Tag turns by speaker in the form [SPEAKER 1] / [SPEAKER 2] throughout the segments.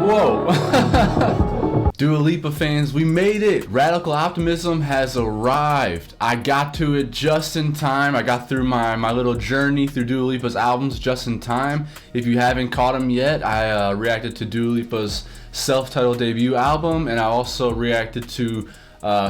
[SPEAKER 1] Whoa. Dua Lipa fans, we made it. Radical Optimism has arrived. I got to it just in time. I got through my little journey through Dua Lipa's albums just in time. If you haven't caught them yet, I reacted to Dua Lipa's self-titled debut album, and I also reacted to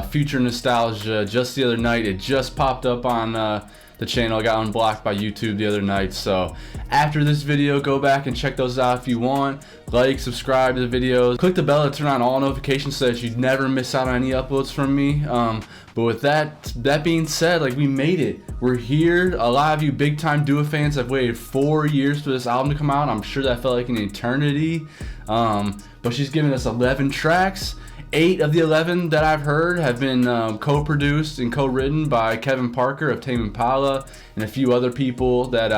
[SPEAKER 1] Future Nostalgia just the other night. It just popped up on the channel. I got unblocked by YouTube the other night. So after this video, go back and check those out if you want. Like, subscribe to the videos, click the bell to turn on all notifications so that you never miss out on any uploads from me. But with that being said, like, we made it. We're here. A lot of you big time Dua fans have waited 4 years for this album to come out. I'm sure that felt like an eternity. But she's given us 11 tracks. 8 of the 11 that I've heard have been co-produced and co-written by Kevin Parker of Tame Impala and a few other people that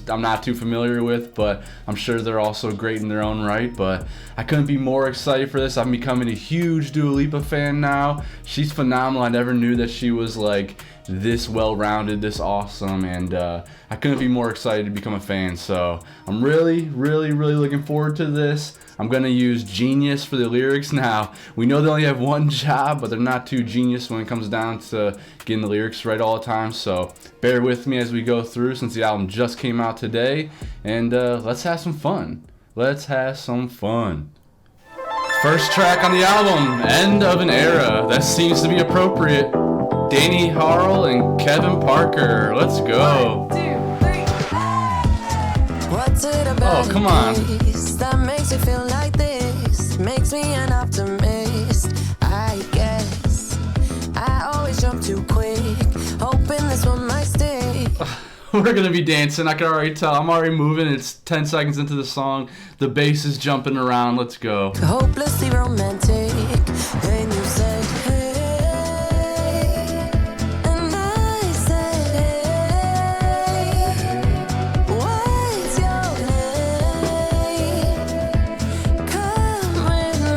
[SPEAKER 1] I'm not too familiar with, but I'm sure they're also great in their own right. But I couldn't be more excited for this. I'm becoming a huge Dua Lipa fan now. She's phenomenal. I never knew that she was like this well-rounded, this awesome, and I couldn't be more excited to become a fan. So I'm really looking forward to this. I'm gonna use Genius for the lyrics. Now, we know they only have one job, but they're not too genius when it comes down to getting the lyrics right all the time. So bear with me as we go through, since the album just came out today, and let's have some fun. Let's have some fun. First track on the album, End of an Era. That seems to be appropriate. Danny Harrell and Kevin Parker. Let's go.
[SPEAKER 2] 1, 2, 3. What's it about?
[SPEAKER 1] Oh, come on.
[SPEAKER 2] That makes me feel like this. Makes me an optimist, I guess. I always jump too quick, hoping this one might stick.
[SPEAKER 1] We're gonna be dancing. I can already tell. I'm already moving. It's 10 seconds into the song. The bass is jumping around. Let's go.
[SPEAKER 2] Hopelessly romantic. Then you said, hey. And I said, hey. What's your name? Come with me.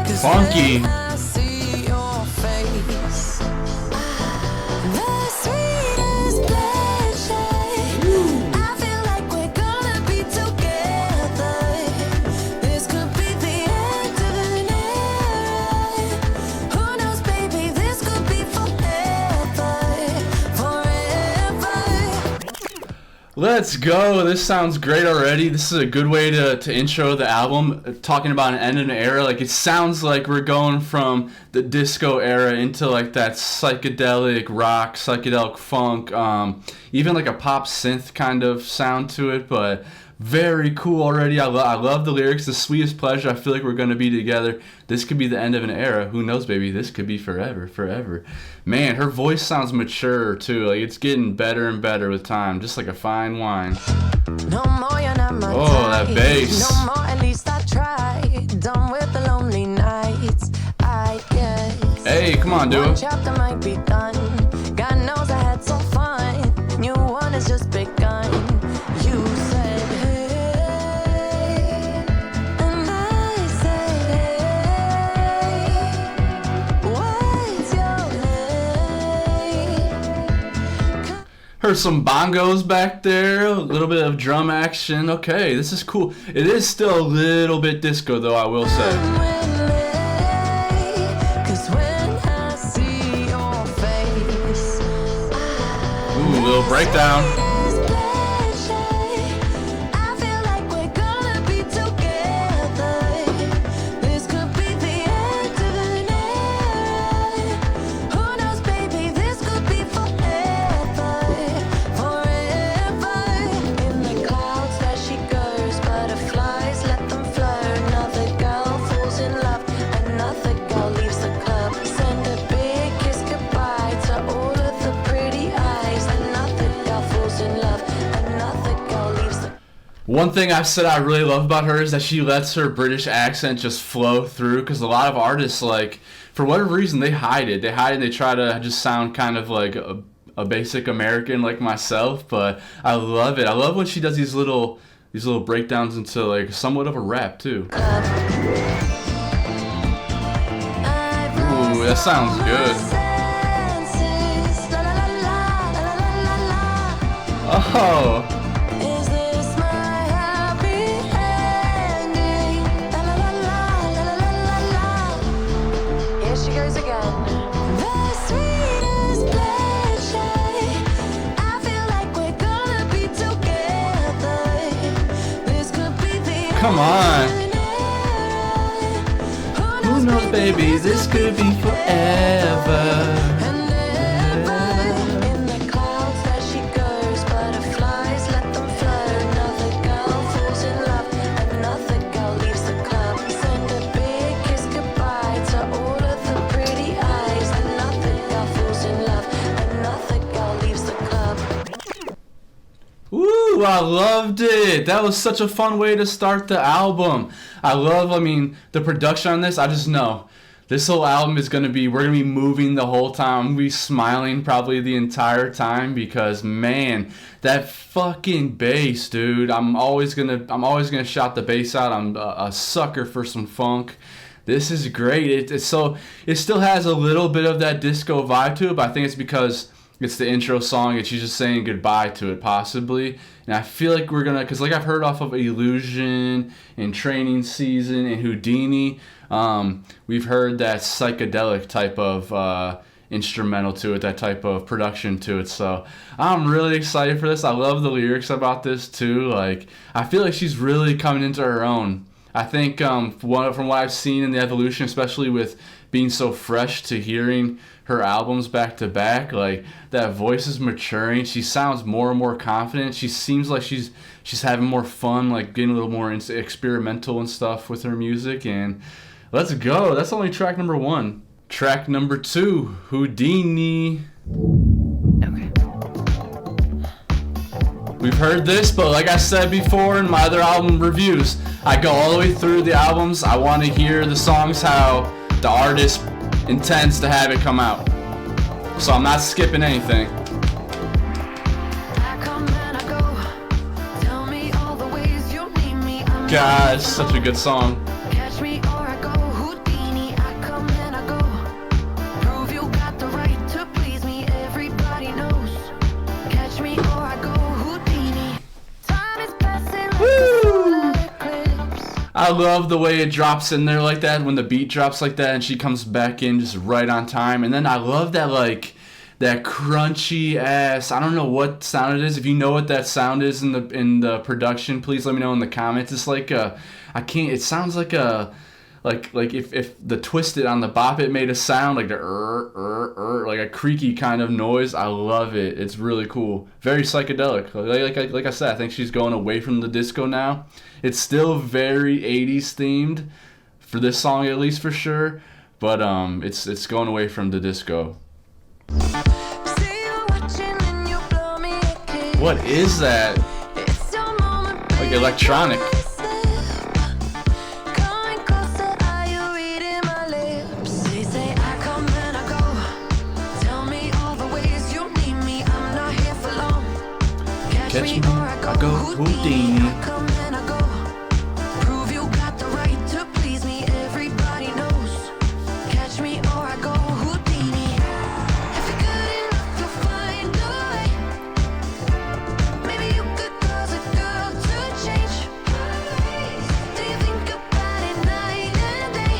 [SPEAKER 2] 'Cause
[SPEAKER 1] Funky.
[SPEAKER 2] when I see your face, the sweetest pleasure. I feel like we're gonna be together. This could be the end of an era. Who knows, baby, this could be forever, forever.
[SPEAKER 1] Let's go. This sounds great already. This is a good way to intro the album, talking about an end of an era. Like, it sounds like we're going from the disco era into like that psychedelic rock, psychedelic funk, even like a pop synth kind of sound to it, but very cool already. I love the lyrics. The sweetest pleasure. I feel like we're going to be together. This could be the end of an era. Who knows, baby? This could be forever, forever. Man, her voice sounds mature too. Like, it's getting better and better with time, just like a fine wine.
[SPEAKER 2] No more, you're not my
[SPEAKER 1] Oh, that
[SPEAKER 2] type.
[SPEAKER 1] bass.
[SPEAKER 2] No more, at least I tried. Done with the lonely nights, I guess.
[SPEAKER 1] Hey, come on, Dua.
[SPEAKER 2] One chapter might be done. God knows I had some fun. New one has just begun. You said, hey. And I said, hey. What's your name?
[SPEAKER 1] Heard some bongos back there, a little bit of drum action. Okay, this is cool. It is still a little bit disco though, I will say.
[SPEAKER 2] Come with me, 'cause when I see your face,
[SPEAKER 1] Ooh, little breakdown.
[SPEAKER 2] I feel like we're gonna be together. This could be the end of an era. Who knows, baby, this could be forever, forever. In the clouds there she goes, butterflies let them flow. Another girl falls in love, another girl leaves the club. Send a big kiss goodbye to all of the pretty eyes. Another girl falls in love, another girl leaves the.
[SPEAKER 1] One thing I've said I really love about her is that she lets her British accent just flow through, because a lot of artists, like, for whatever reason, they hide it. They hide it and they try to just sound kind of like a basic American like myself, but I love it. I love when she does these little breakdowns into like somewhat of a rap too. Ooh, that sounds good. Oh.
[SPEAKER 2] Is this my happy ending?
[SPEAKER 1] Come on. Who knows, baby, this could be forever.
[SPEAKER 2] In the clouds there she goes, butterflies let them fly. Another girl falls in love, another girl leaves the club. Send a big kiss goodbye to all of the pretty eyes. Another girl falls in love, another girl leaves the club.
[SPEAKER 1] Woo, I loved it. That was such a fun way to start the album. I mean, the production on this, I just know. This whole album is we're gonna be moving the whole time. I'm gonna be smiling probably the entire time because man, that fucking bass, dude. I'm always gonna shout the bass out. I'm a sucker for some funk. This is great. It still has a little bit of that disco vibe to it, but I think it's because it's the intro song and she's just saying goodbye to it possibly. And I feel like we're gonna, cause like I've heard off of Illusion and Training Season and Houdini, we've heard that psychedelic type of instrumental to it, that type of production to it. So I'm really excited for this. I love the lyrics about this too. Like I feel like she's really coming into her own. I think from what I've seen in the evolution, especially with being so fresh to hearing her albums back to back, like that voice is maturing. She sounds more and more confident. She seems like she's having more fun, like getting a little more experimental and stuff with her music. And let's go. That's only track number 1. Track number 2, Houdini.
[SPEAKER 3] Okay.
[SPEAKER 1] We've heard this, but like I said before in my other album reviews, I go all the way through the albums. I want to hear the songs how the artist intends to have it come out. So I'm not skipping anything. God, such a good song.
[SPEAKER 2] Catch me or I go Houdini. I come and I go. Prove you got the right to please me. Everybody knows. Catch me or I go Houdini. Time is passing like a solar eclipse.
[SPEAKER 1] I love the way it drops in there like that when the beat drops like that and she comes back in just right on time. And then I love that like that crunchy ass, I don't know what sound it is. If you know what that sound is in the production, please let me know in the comments. It's like it sounds like like if the Twisted on the Bop It made a sound like like a creaky kind of noise. I love it. It's really cool. Very psychedelic. Like I said, I think she's going away from the disco now. It's still very 80s themed for this song at least for sure, but it's going away from the disco. What is that? Like electronic. Catch me, I go Houdini.
[SPEAKER 2] Prove you got the right to please me. Everybody knows. Catch me or I go Houdini. If you're good enough, you'll find a way. Maybe you could cause a girl to change. Do you think about it night and day?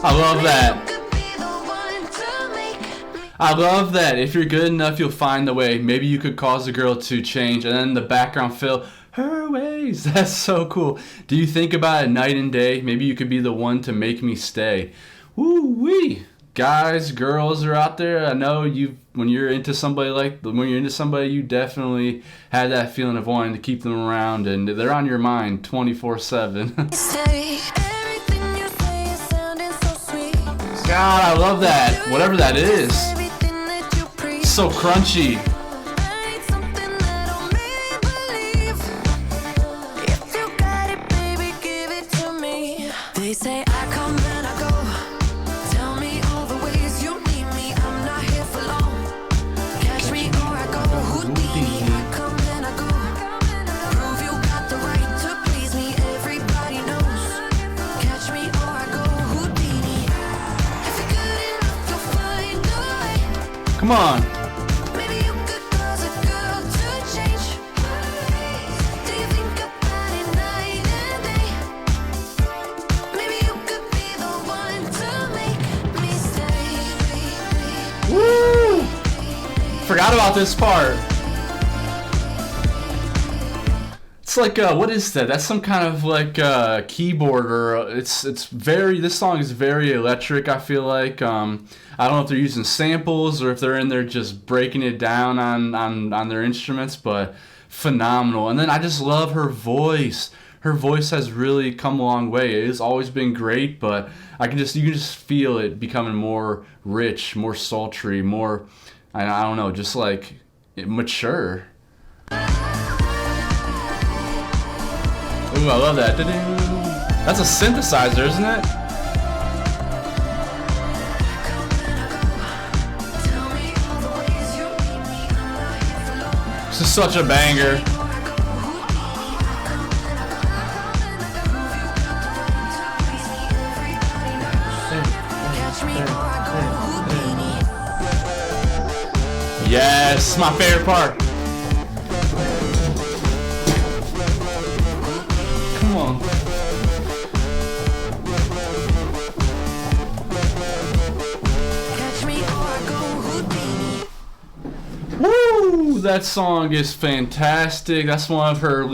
[SPEAKER 1] I love that.
[SPEAKER 2] You could be the one to make me.
[SPEAKER 1] I love that. If you're good enough, you'll find the way. Maybe you could cause a girl to change. And then the background fill, her ways. That's so cool. Do you think about it night and day? Maybe you could be the one to make me stay. Woo-wee. Guys, girls are out there. I know when you're into somebody, you definitely had that feeling of wanting to keep them around. And they're on your mind 24/7.
[SPEAKER 2] Say everything you say is sounding so sweet.
[SPEAKER 1] God, I love that. Whatever that is.
[SPEAKER 2] Everything that you preach.
[SPEAKER 1] So crunchy.
[SPEAKER 2] I need something that'll make me believe. If you got it, baby, give it to me. They say I come and I go. Tell me all the ways you need me. I'm not here for long. Catch me or I go Houdini. I come and I go. Prove you got the right to please me. Everybody knows. Catch me or I go Houdini. If you're good enough, you'll find a way.
[SPEAKER 1] Come on.
[SPEAKER 2] Maybe you could cause a girl to change. Do you think about it night and day? Maybe you could be the one to make me stay.
[SPEAKER 1] Woo! Forgot about this part. It's like what is that? That's some kind of like keyboard or it's very. This song is very electric. I feel like I don't know if they're using samples or if they're in there just breaking it down on their instruments, but phenomenal. And then I just love her voice. Her voice has really come a long way. It has always been great, but you can just feel it becoming more rich, more sultry, more I don't know, just like mature. Ooh, I love that. That's a synthesizer, isn't it? This is such a banger. Yes, my favorite part. Come on. Woo! That song is fantastic. That's one of her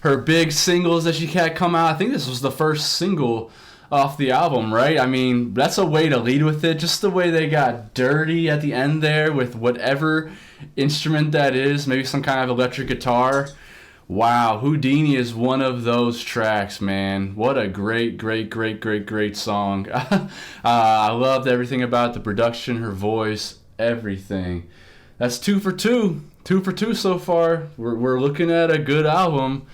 [SPEAKER 1] her big singles that she had come out. I think this was the first single off the album, right? I mean, that's a way to lead with it. Just the way they got dirty at the end there with whatever instrument that is, maybe some kind of electric guitar. Wow, Houdini is one of those tracks, man. What a great song. I loved everything about the production, her voice, everything. That's 2 for 2. 2 for 2 so far. We're looking at a good album.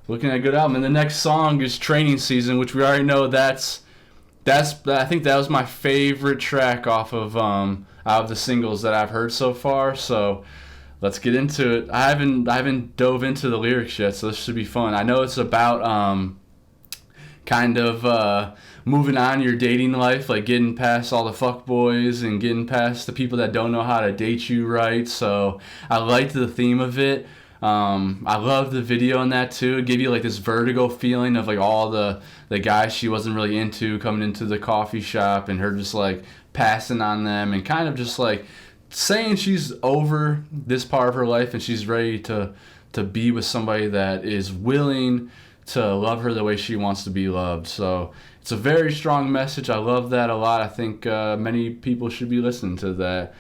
[SPEAKER 1] And the next song is Training Season, which we already know that's I think that was my favorite track off of out of the singles that I've heard so far. So let's get into it. I haven't dove into the lyrics yet, so this should be fun. I know it's about kind of moving on in your dating life, like getting past all the fuckboys and getting past the people that don't know how to date you right. So I liked the theme of it. I love the video on that too. It gave you like this vertigo feeling of like all the guys she wasn't really into coming into the coffee shop and her just like passing on them and kind of just like saying she's over this part of her life and she's ready to be with somebody that is willing to love her the way she wants to be loved. So it's a very strong message. I love that a lot. I think many people should be listening to that.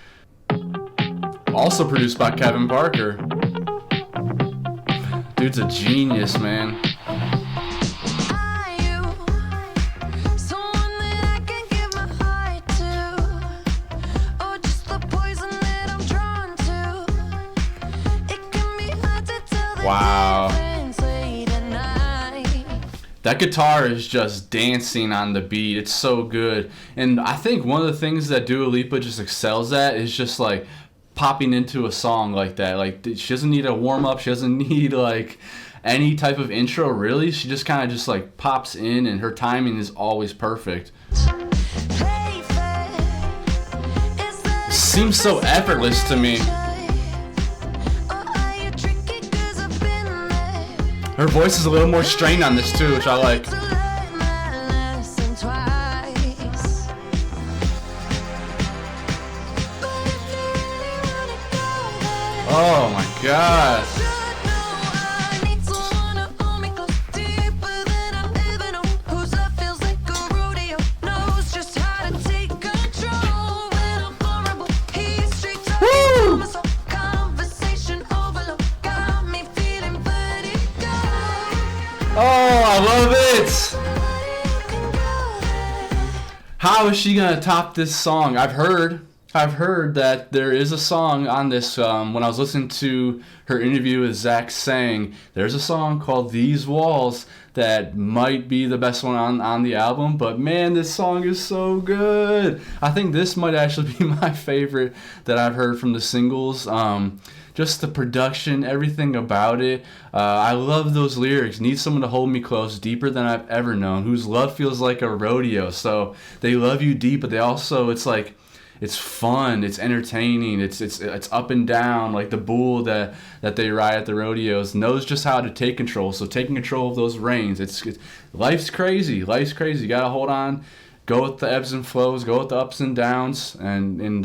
[SPEAKER 1] Also produced by Kevin Parker. Dude's a genius, man. Wow. That guitar is just dancing on the beat. It's so good. And I think one of the things that Dua Lipa just excels at is just like popping into a song like that. Like she doesn't need a warm up. She doesn't need like any type of intro really. She just kind of just like pops in and her timing is always perfect. Seems so effortless to me. Her voice is a little more strained on this too, which I like. Oh my god. Oh, I love it! How is she gonna top this song? I've heard that there is a song on this. When I was listening to her interview with Zach Sang, there's a song called These Walls that might be the best one on the album, but man, this song is so good. I think this might actually be my favorite that I've heard from the singles. Just the production, everything about it. I love those lyrics. Need someone to hold me close, deeper than I've ever known, whose love feels like a rodeo. So they love you deep, but they also, it's like, it's fun, it's entertaining, it's up and down, like the bull that they ride at the rodeos knows just how to take control. So taking control of those reins, it's life's crazy. You gotta hold on. Go with the ebbs and flows, go with the ups and downs, and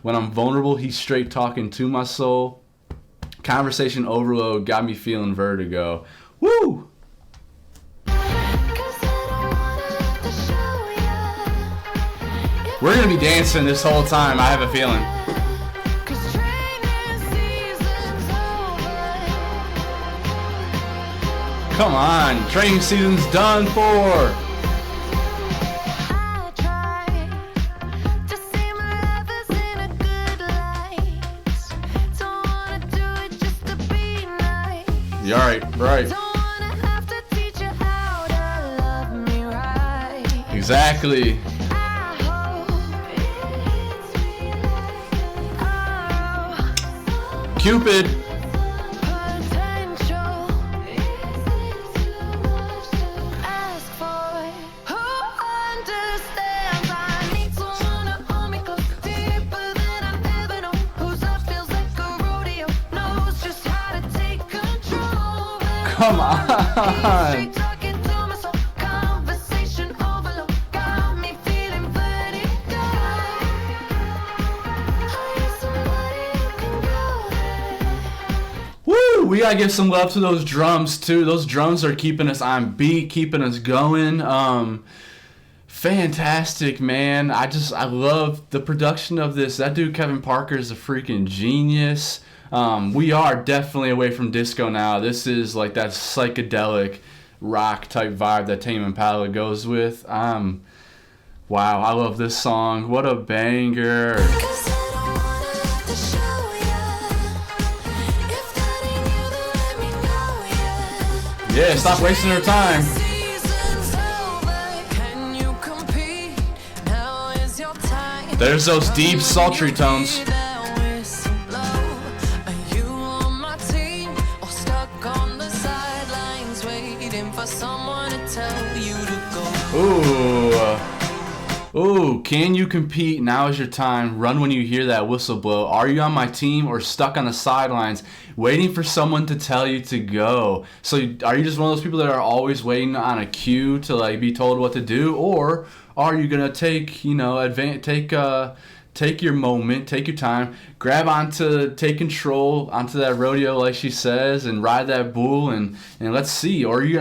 [SPEAKER 1] when I'm vulnerable, he's straight talking to my soul. Conversation overload got me feeling vertigo. Woo! We're gonna be dancing this whole time, I have a feeling. Come on, training season's done for. You alright, right. Exactly. Cupid. Come on. Woo! We gotta give some love to those drums too. Those drums are keeping us on beat, keeping us going. Fantastic, man. I love the production of this. That dude Kevin Parker is a freaking genius. We are definitely away from disco now. This is like that psychedelic rock type vibe that Tame Impala goes with. Wow, I love this song. What a banger. Yeah, stop wasting our time. There's those deep, sultry tones. Ooh, can you compete? Now is your time. Run when you hear that whistle blow. Are you on my team or stuck on the sidelines waiting for someone to tell you to go? So are you just one of those people that are always waiting on a cue to like be told what to do? Or are you going to take your moment, take your time, take control onto that rodeo like she says and ride that bull and let's see. Or are you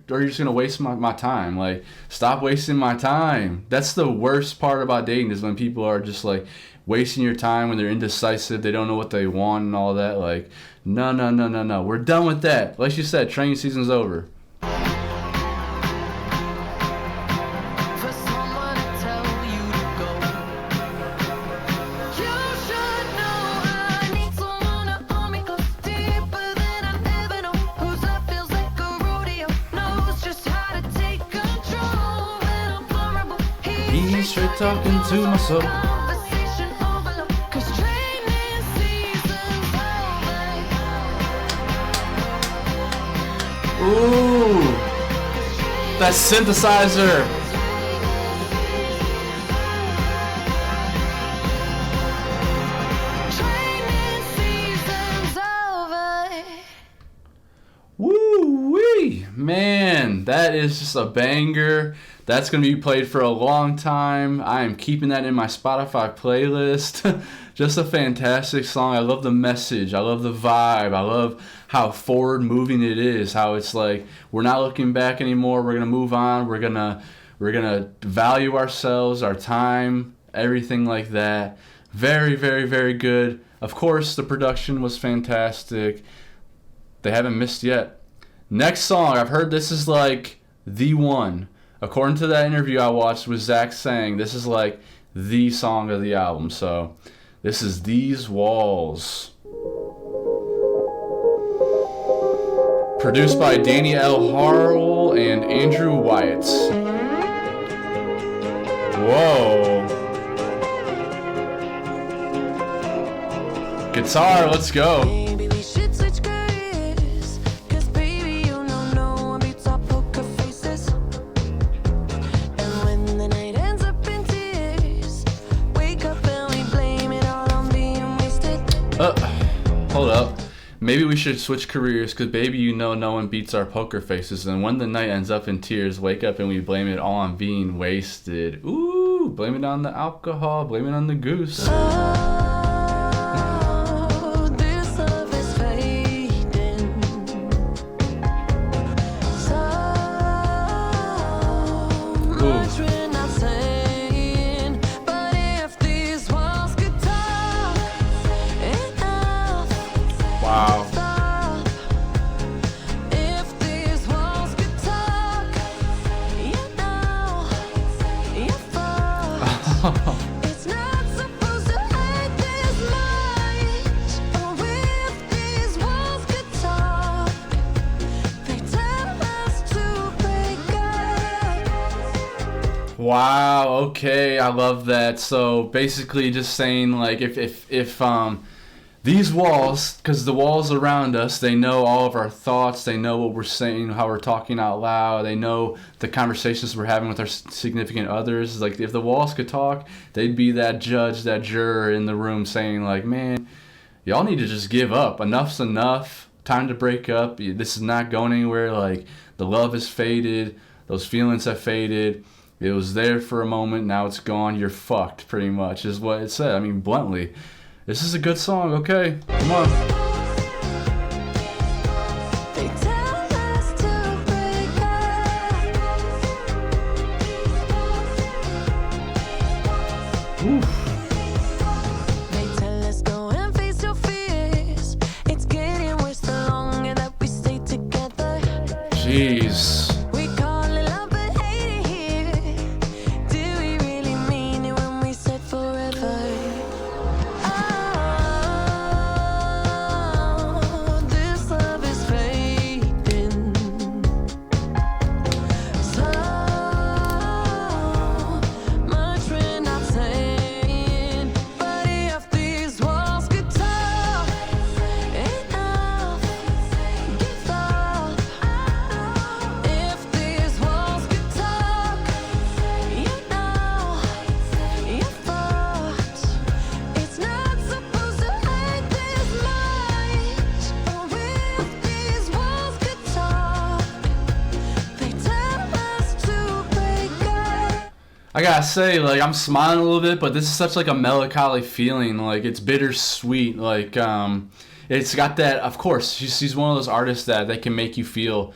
[SPEAKER 1] just gonna waste my time? Like, stop wasting my time. That's the worst part about dating, is when people are just like wasting your time, when they're indecisive, they don't know what they want and all that. Like, no. We're done with that. Like you said, training season's over. Straight talking to my soul. Ooh, that synthesizer. Woo-wee, man, that is just a banger. That's going to be played for a long time. I am keeping that in my Spotify playlist. Just a fantastic song. I love the message. I love the vibe. I love how forward moving it is. How it's like, we're not looking back anymore. We're going to move on. We're going to value ourselves, our time, everything like that. Very, very, very good. Of course, the production was fantastic. They haven't missed yet. Next song, I've heard this is like the one. According to that interview I watched with Zach Sang, this is like the song of the album. So this is These Walls. Produced by Danny L. Harrell and Andrew Wyatt. Whoa. Guitar, let's go. Hold up. Maybe we should switch careers, because baby, you know no one beats our poker faces. And when the night ends up in tears, wake up and we blame it all on being wasted. Ooh, blame it on the alcohol, blame it on the goose.
[SPEAKER 2] Oh, this love is fake.
[SPEAKER 1] Wow, okay, I love that. So basically just saying like if these walls, because the walls around us, they know all of our thoughts, they know what we're saying, how we're talking out loud, they know the conversations we're having with our significant others. Like if the walls could talk, they'd be that judge, that juror in the room saying like, man, y'all need to just give up. Enough's enough. Time to break up. This is not going anywhere. Like the love has faded. Those feelings have faded. It was there for a moment. Now it's gone. You're fucked, pretty much, is what it said. I mean, bluntly. This is a good song, okay? Come on.
[SPEAKER 2] They tell us to break up.
[SPEAKER 1] Oof.
[SPEAKER 2] They tell us go and face your fears. It's getting worse the longer that we stay together.
[SPEAKER 1] Jeez.
[SPEAKER 2] We call it love but hate it here. Do we really mean it when we said forever? Oh, this love is fading slow. Much we're not saying, but if these walls could talk, enough, give up. If these walls could talk, you're fucked. It's not supposed to hurt this much. Oh, if these walls could talk, they tell us to break up.
[SPEAKER 1] I gotta say, like, I'm smiling a little bit, but this is such like a melancholy feeling. Like it's bittersweet. Like it's got that. Of course, she's one of those artists that they can make you feel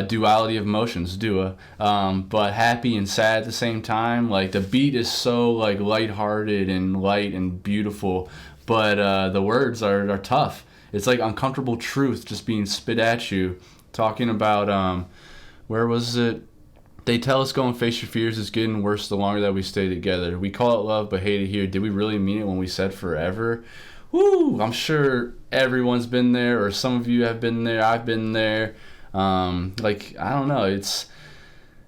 [SPEAKER 1] duality of emotions, Dua, but happy and sad at the same time. Like the beat is so like lighthearted and light and beautiful, but the words are tough. It's like uncomfortable truth just being spit at you. Talking about where was it? They tell us go and face your fears. It's getting worse the longer that we stay together. We call it love, but hate it here. Did we really mean it when we said forever? Woo! I'm sure everyone's been there, or some of you have been there. I've been there. Like I don't know. It's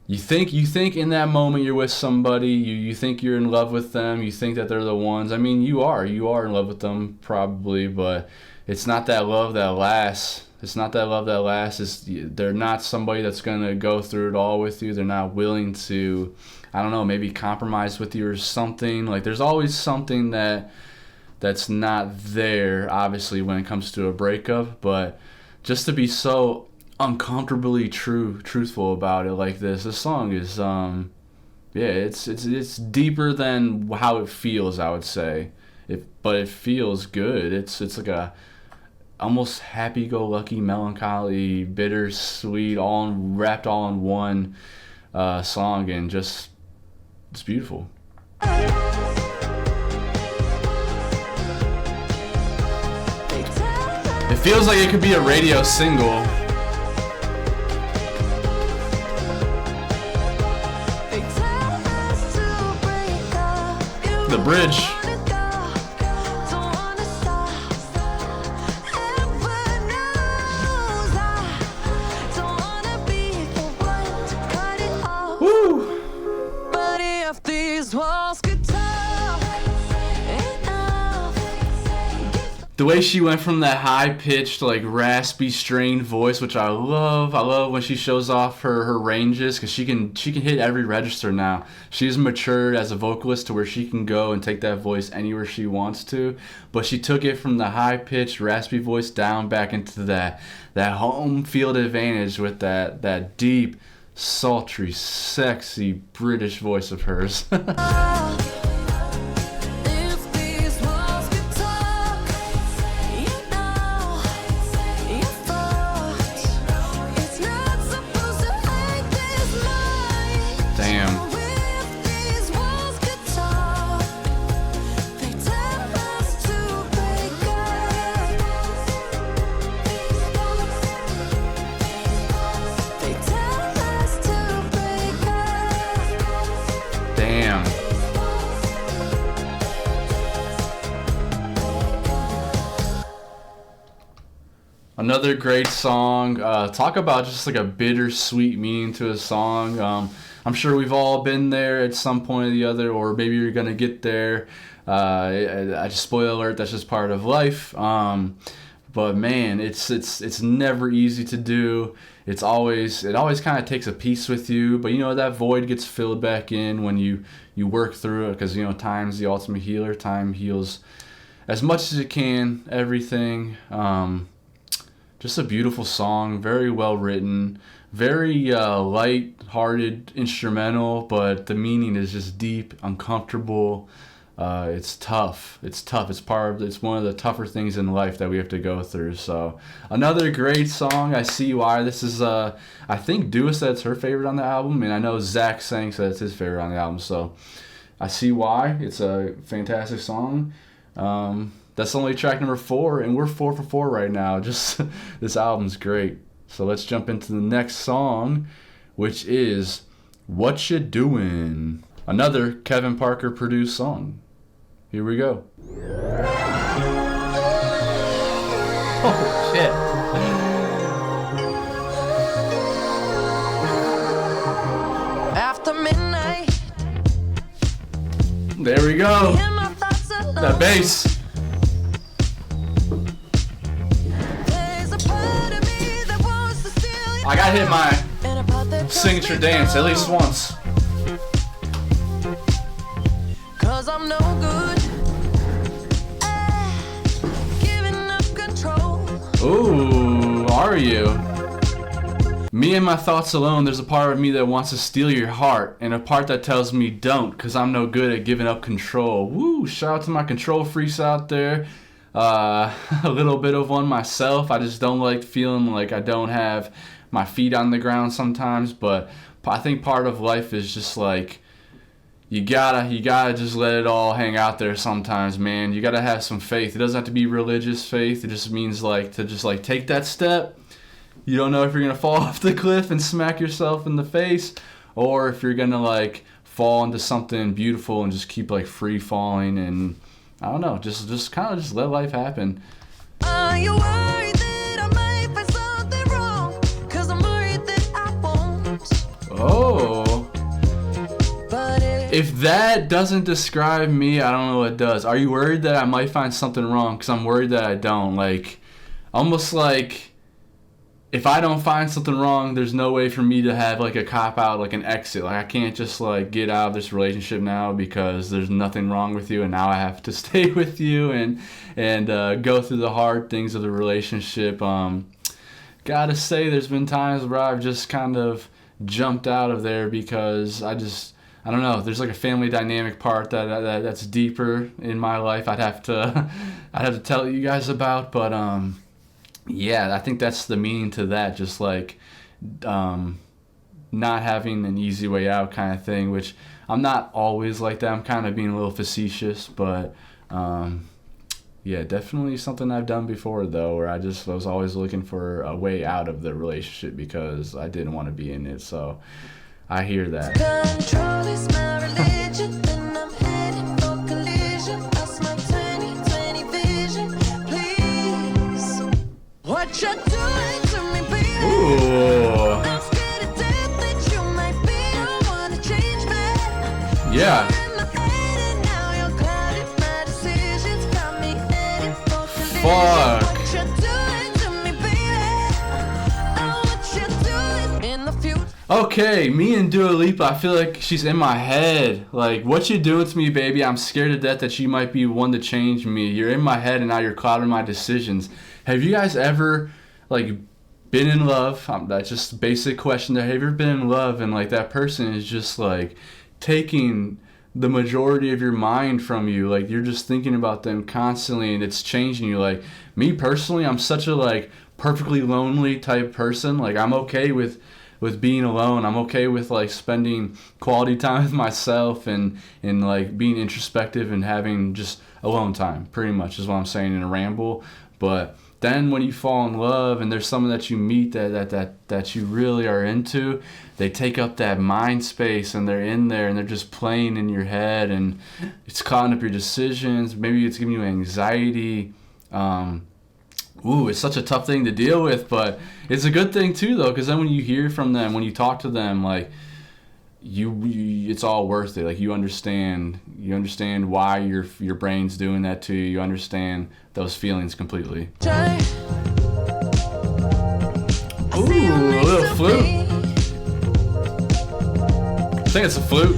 [SPEAKER 1] you think in that moment you're with somebody. You think you're in love with them. You think that they're the ones. I mean, you are in love with them probably, but it's not that love that lasts. It's not that love that lasts. They're not somebody that's gonna go through it all with you. They're not willing to, I don't know, maybe compromise with you or something. Like there's always something that's not there, obviously, when it comes to a breakup. But just to be so uncomfortably truthful about it like this song is, yeah, it's deeper than how it feels, I would say. But it feels good. It's like a almost happy-go-lucky, melancholy, bittersweet, wrapped all in one song, and just it's beautiful. It feels like it could be a radio single.
[SPEAKER 2] They tell us to break up.
[SPEAKER 1] The bridge.
[SPEAKER 2] Don't wanna stop. Heaven knows I don't wanna be the one to cut it off.
[SPEAKER 1] Woo!
[SPEAKER 2] But if these walls could talk, enough.
[SPEAKER 1] The way she went from that high-pitched, like raspy, strained voice, which I love. I love when she shows off her ranges, because she can hit every register now. She's matured as a vocalist to where she can go and take that voice anywhere she wants to. But she took it from the high-pitched, raspy voice down back into that home field advantage with that deep, sultry, sexy British voice of hers.
[SPEAKER 2] If these walls could talk, you're fucked. It's not supposed to hurt this much.
[SPEAKER 1] Damn.
[SPEAKER 2] If these walls could talk, they tell us to break up. They tell us to break up.
[SPEAKER 1] Damn. Another great song. Talk about just like a bittersweet meaning to a song. I'm sure we've all been there at some point or the other, or maybe you're gonna get there. I just spoil alert. That's just part of life. But man, it's never easy to do. It always kind of takes a piece with you. But you know that void gets filled back in when you work through it, because you know time's the ultimate healer. Time heals as much as it can. Everything. Just a beautiful song, very well written, very light-hearted instrumental, but the meaning is just deep, uncomfortable. It's tough. It's one of the tougher things in life that we have to go through. So another great song. I see why this is. I think Dua said it's her favorite on the album, and I know Zach Sang said it's his favorite on the album. So I see why. It's a fantastic song. That's only track number 4, and we're 4 for 4 right now. Just this album's great. So let's jump into the next song, which is Whatcha Doing? Another Kevin Parker produced song. Here we go. Oh shit.
[SPEAKER 2] After midnight,
[SPEAKER 1] There we go.
[SPEAKER 2] hear my thoughts alone.
[SPEAKER 1] That bass.
[SPEAKER 2] There's a part of me that wants to steal your
[SPEAKER 1] I gotta hit my
[SPEAKER 2] heart, and a part that tells
[SPEAKER 1] signature
[SPEAKER 2] me
[SPEAKER 1] dance at
[SPEAKER 2] no.
[SPEAKER 1] least once.
[SPEAKER 2] 'Cause I'm no good at giving up control.
[SPEAKER 1] Ooh, are you? Me and my thoughts alone, there's a part of me that wants to steal your heart, and a part that tells me don't, cause I'm no good at giving up control. Woo, shout out to my control freaks out there. A little bit of one myself. I just don't like feeling like I don't have my feet on the ground sometimes, but I think part of life is just like, you gotta just let it all hang out there sometimes, man. You gotta have some faith. It doesn't have to be religious faith. It just means like to just like take that step. You don't know if you're gonna fall off the cliff and smack yourself in the face, or if you're gonna like fall into something beautiful and just keep like free falling, and I don't know, just kind of just let life happen.
[SPEAKER 2] Are you worried that I might find something wrong? 'Cause I'm worried that I won't.
[SPEAKER 1] Oh.
[SPEAKER 2] But
[SPEAKER 1] If that doesn't describe me, I don't know what does. Are you worried that I might find something wrong? Because I'm worried that I don't. Like, almost like, if I don't find something wrong, there's no way for me to have, like, a cop-out, like, an exit. Like, I can't just, like, get out of this relationship now because there's nothing wrong with you, and now I have to stay with you and go through the hard things of the relationship. Gotta say, there's been times where I've just kind of jumped out of there because I don't know. There's like a family dynamic part that's deeper in my life. I'd have to tell you guys about, but yeah, I think that's the meaning to that. Just like not having an easy way out kind of thing. Which I'm not always like that. I'm kind of being a little facetious, but yeah, definitely something I've done before though, where I was always looking for a way out of the relationship because I didn't want to be in it. So I hear that.
[SPEAKER 2] control is my religion, then I'm heading for collision. Lost my 20/20 vision. Please, what you doing to me, baby?
[SPEAKER 1] Ooh.
[SPEAKER 2] I'm scared to death that you might be the one to change me.
[SPEAKER 1] Yeah.
[SPEAKER 2] You're in my head and now you're clouding my decisions. Got me heading for collision.
[SPEAKER 1] Fuck.
[SPEAKER 2] What you doing to me, baby? Oh, what you doing in the future?
[SPEAKER 1] Okay, me and Dua Lipa, I feel like she's in my head. Like, what you doing to me, baby? I'm scared to death that you might be one to change me. You're in my head and now you're clouding my decisions. Have you guys ever, like, been in love? That's just a basic question there. Have you ever been in love and, like, that person is just, like, taking the majority of your mind from you? Like, you're just thinking about them constantly and it's changing you. Like, me personally, I'm such a, like, perfectly lonely type person. Like, I'm okay with being alone. I'm okay with like spending quality time with myself and like being introspective and having just alone time, pretty much is what I'm saying in a ramble. But then when you fall in love and there's someone that you meet that you really are into, they take up that mind space and they're in there and they're just playing in your head and it's clouding up your decisions. Maybe it's giving you anxiety. Ooh, it's such a tough thing to deal with, but it's a good thing too, though, because then when you hear from them, when you talk to them, like it's all worth it. Like you understand why your brain's doing that to you. You understand those feelings completely. Ooh, a little flute. I think it's a flute.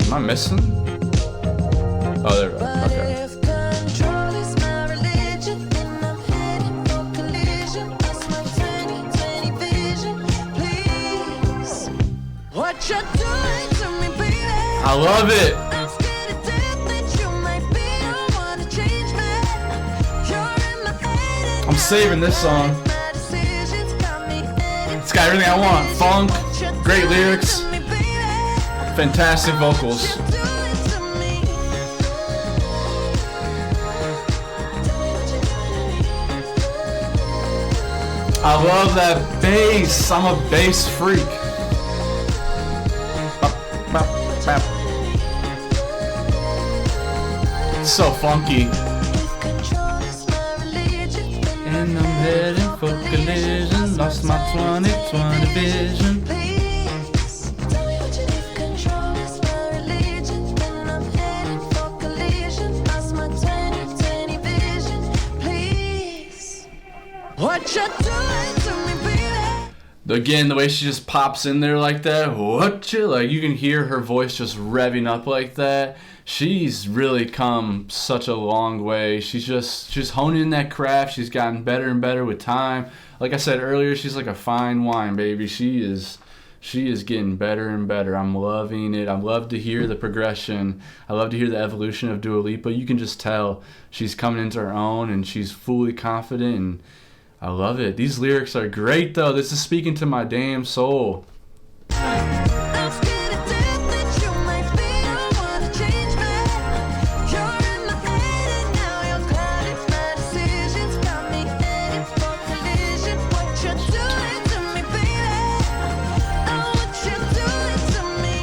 [SPEAKER 1] Am I missing? Oh, there we go. Okay.
[SPEAKER 2] Whatcha doing to me, baby?
[SPEAKER 1] I love it.
[SPEAKER 2] I'm scared to death that you might be the one to change me. You're in my head and
[SPEAKER 1] I'm saving this song.
[SPEAKER 2] my decisions got me headed.
[SPEAKER 1] It's got everything I want. Funk, great lyrics,
[SPEAKER 2] to me, baby.
[SPEAKER 1] fantastic vocals.
[SPEAKER 2] Whatcha doing to me?
[SPEAKER 1] I love that bass. I'm a bass freak. Bop, bop. So funky. And I'm heading for collision. Lost my 20/20 vision.
[SPEAKER 2] Please, tell me what you if control is my religion. Then I'm heading for collision. Lost my 20/20 vision. Please, what you doing to me, baby?
[SPEAKER 1] Again, the way she just pops in there like that, like you can hear her voice just revving up like that. She's really come such a long way. She's honing that craft. She's gotten better and better with time. Like I said earlier, she's like a fine wine, baby. She is getting better and better. I'm loving it. I love to hear the progression. I love to hear the evolution of Dua Lipa. You can just tell she's coming into her own and she's fully confident, and I love it. These lyrics are great, though. This is speaking to my damn soul.
[SPEAKER 2] I'm scared to death that you might be the one to change me. You're in my head and now you're clouded. My decisions got me headed for collision. What you doing to me, baby? Oh, what you doing to me?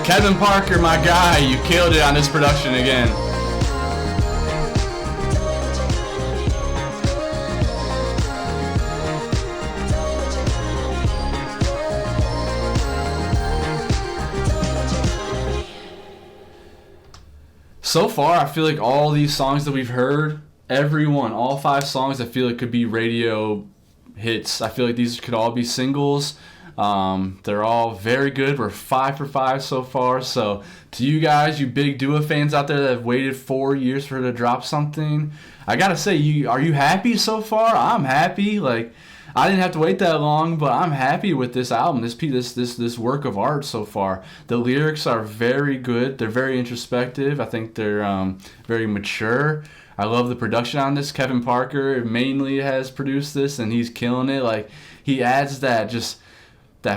[SPEAKER 1] Kevin Parker, my guy, you killed it on this production again. So far, I feel like all these songs that we've heard, all 5 songs, I feel like could be radio hits. I feel like these could all be singles. They're all very good. We're 5 for 5 so far. So to you guys, you big Dua fans out there that have waited 4 years for her to drop something, I gotta say, are you happy so far? I'm happy. Like, I didn't have to wait that long, but I'm happy with this album, this work of art so far. The lyrics are very good. They're very introspective. I think they're very mature. I love the production on this. Kevin Parker mainly has produced this, and he's killing it. Like, he adds that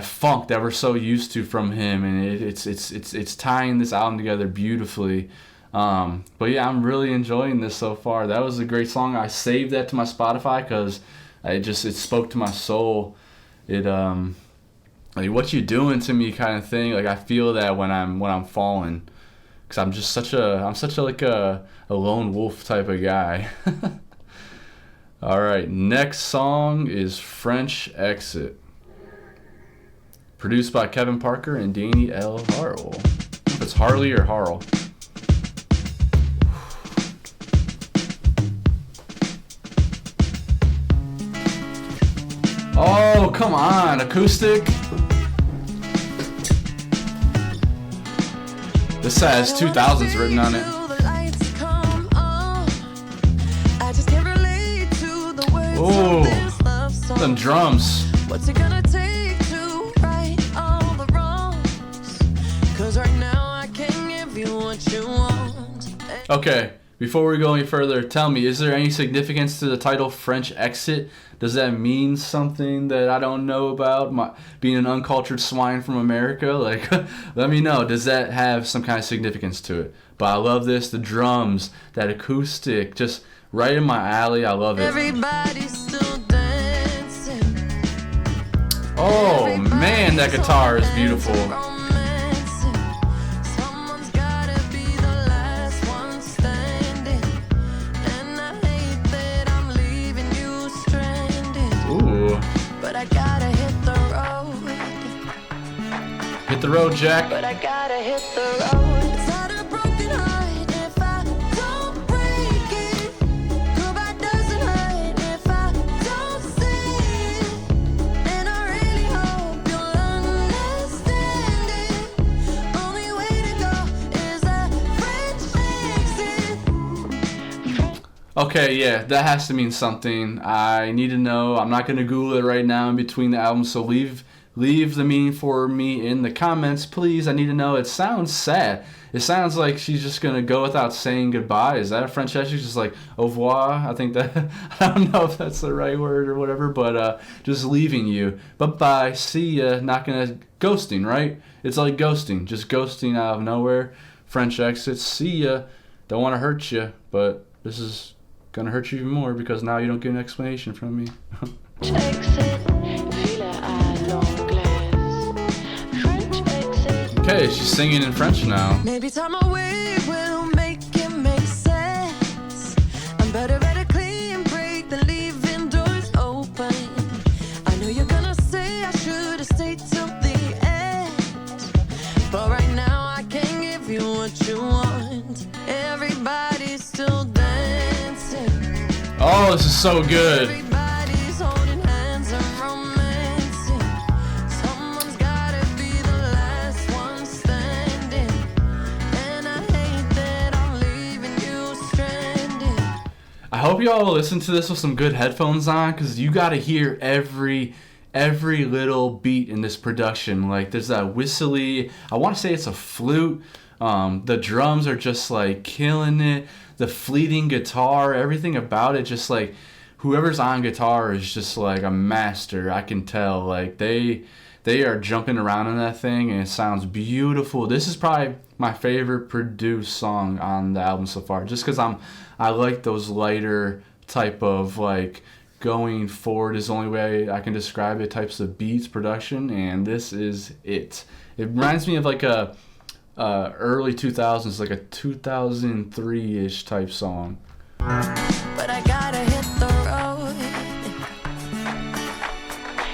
[SPEAKER 1] funk that we're so used to from him, and it's tying this album together beautifully. But yeah, I'm really enjoying this so far. That was a great song. I saved that to my Spotify because it spoke to my soul. It like, what you doing to me kind of thing. Like, I feel that when I'm falling, because I'm such a lone wolf type of guy. All right, next song is French Exit, produced by Kevin Parker and Danny L. Harrell. It's Harley or Harrell. Oh, come on, acoustic. This has 2000s written on it. Oh, them drums.
[SPEAKER 2] What's it gonna take to right all the wrongs? 'Cause right now I can't give you what you want.
[SPEAKER 1] Okay, before we go any further, tell me, is there any significance to the title French Exit? Does that mean something that I don't know about? Being an uncultured swine from America? Like, let me know. Does that have some kind of significance to it? But I love this, the drums, that acoustic, just right in my alley. I love it.
[SPEAKER 2] Everybody's still dancing.
[SPEAKER 1] Oh man, that guitar is beautiful.
[SPEAKER 2] Romancing. I gotta hit the road.
[SPEAKER 1] Hit the road, Jack.
[SPEAKER 2] But I gotta hit the road. It's not a broken heart if I don't break it. Goodbye doesn't hurt if I don't say it. And I really hope you'll understand it. Only way to go is a French exit.
[SPEAKER 1] Okay, yeah, that has to mean something. I need to know. I'm not gonna Google it right now in between the albums, so leave the meaning for me in the comments, please. I need to know. It sounds sad. It sounds like she's just gonna go without saying goodbye. Is that a French exit? Just like au revoir? I think that I don't know if that's the right word or whatever, but just leaving you. Bye, see ya. Not gonna ghosting, right? It's like ghosting, just ghosting out of nowhere. French exit. See ya. Don't want to hurt you, but this is gonna hurt you even more because now you don't get an explanation from me.
[SPEAKER 2] Exit. Villa à l'anglaise. French exit.
[SPEAKER 1] Okay, she's singing in French now.
[SPEAKER 2] Maybe time away will make it make sense. I'm better at a clean break than leaving doors open. I know you're gonna say I should have stayed till the end, but right now I can't give you what you want. Everybody's still dancing.
[SPEAKER 1] Oh, this is so good.
[SPEAKER 2] Everybody's holding hands and romancing. Someone's gotta be the last one standing. And I hate that I'm leaving you stranded.
[SPEAKER 1] I hope y'all will listen to this with some good headphones on, because you got to hear every little beat in this production. Like, there's that whistly, I want to say it's a flute. The drums are just like killing it. The fleeting guitar, everything about it, just like whoever's on guitar is just like a master. I can tell. Like they are jumping around in that thing, and it sounds beautiful. This is probably my favorite produced song on the album so far, just because I like those lighter type of like going forward is the only way I can describe it types of beats production, and this is it. It reminds me of like a early 2000s, like a 2003-ish type song.
[SPEAKER 2] But I gotta hit the road.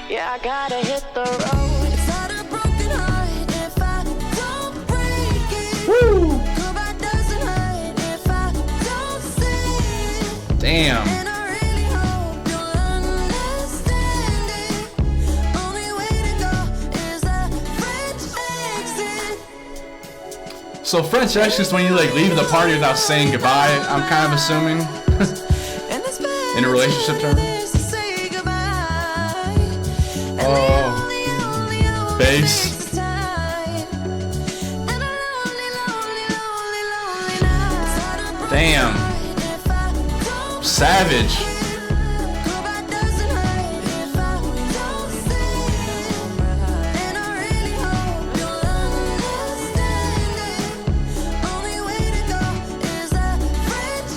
[SPEAKER 2] Yeah, I gotta hit the road. It's not a broken heart if I don't break it.
[SPEAKER 1] Woo!
[SPEAKER 2] Goodbye doesn't hurt if I don't say it.
[SPEAKER 1] Damn.
[SPEAKER 2] And I really hope you'll understand it. Only way to go is a French exit.
[SPEAKER 1] So French exit is when you like leave the party without saying goodbye, I'm kind of assuming.
[SPEAKER 2] And it's
[SPEAKER 1] In a relationship term?
[SPEAKER 2] best to say goodbye. And
[SPEAKER 1] Oh,
[SPEAKER 2] the only
[SPEAKER 1] bass.
[SPEAKER 2] takes time. And a lonely night.
[SPEAKER 1] Damn.
[SPEAKER 2] If I don't
[SPEAKER 1] Savage.
[SPEAKER 2] goodbye doesn't hurt if I don't say it. And I really hope you'll understand it. Only way to go is a French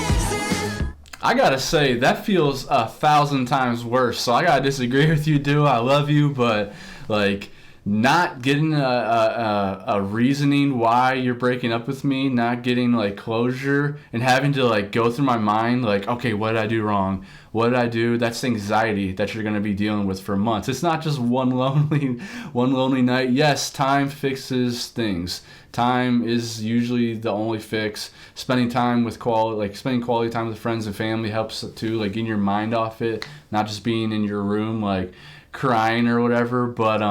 [SPEAKER 2] exit.
[SPEAKER 1] I gotta say, that feels 1,000 times worse. So I gotta disagree with you, Dua. I love you, but like not getting a reasoning why you're breaking up with me, not getting like closure, and having to like go through my mind like, okay, what did I do wrong? What did I do? That's anxiety that you're gonna be dealing with for months. It's not just one lonely night. Yes, time fixes things. Time is usually the only fix. Spending time with spending quality time with friends and family helps too, like getting your mind off it, not just being in your room like crying or whatever. But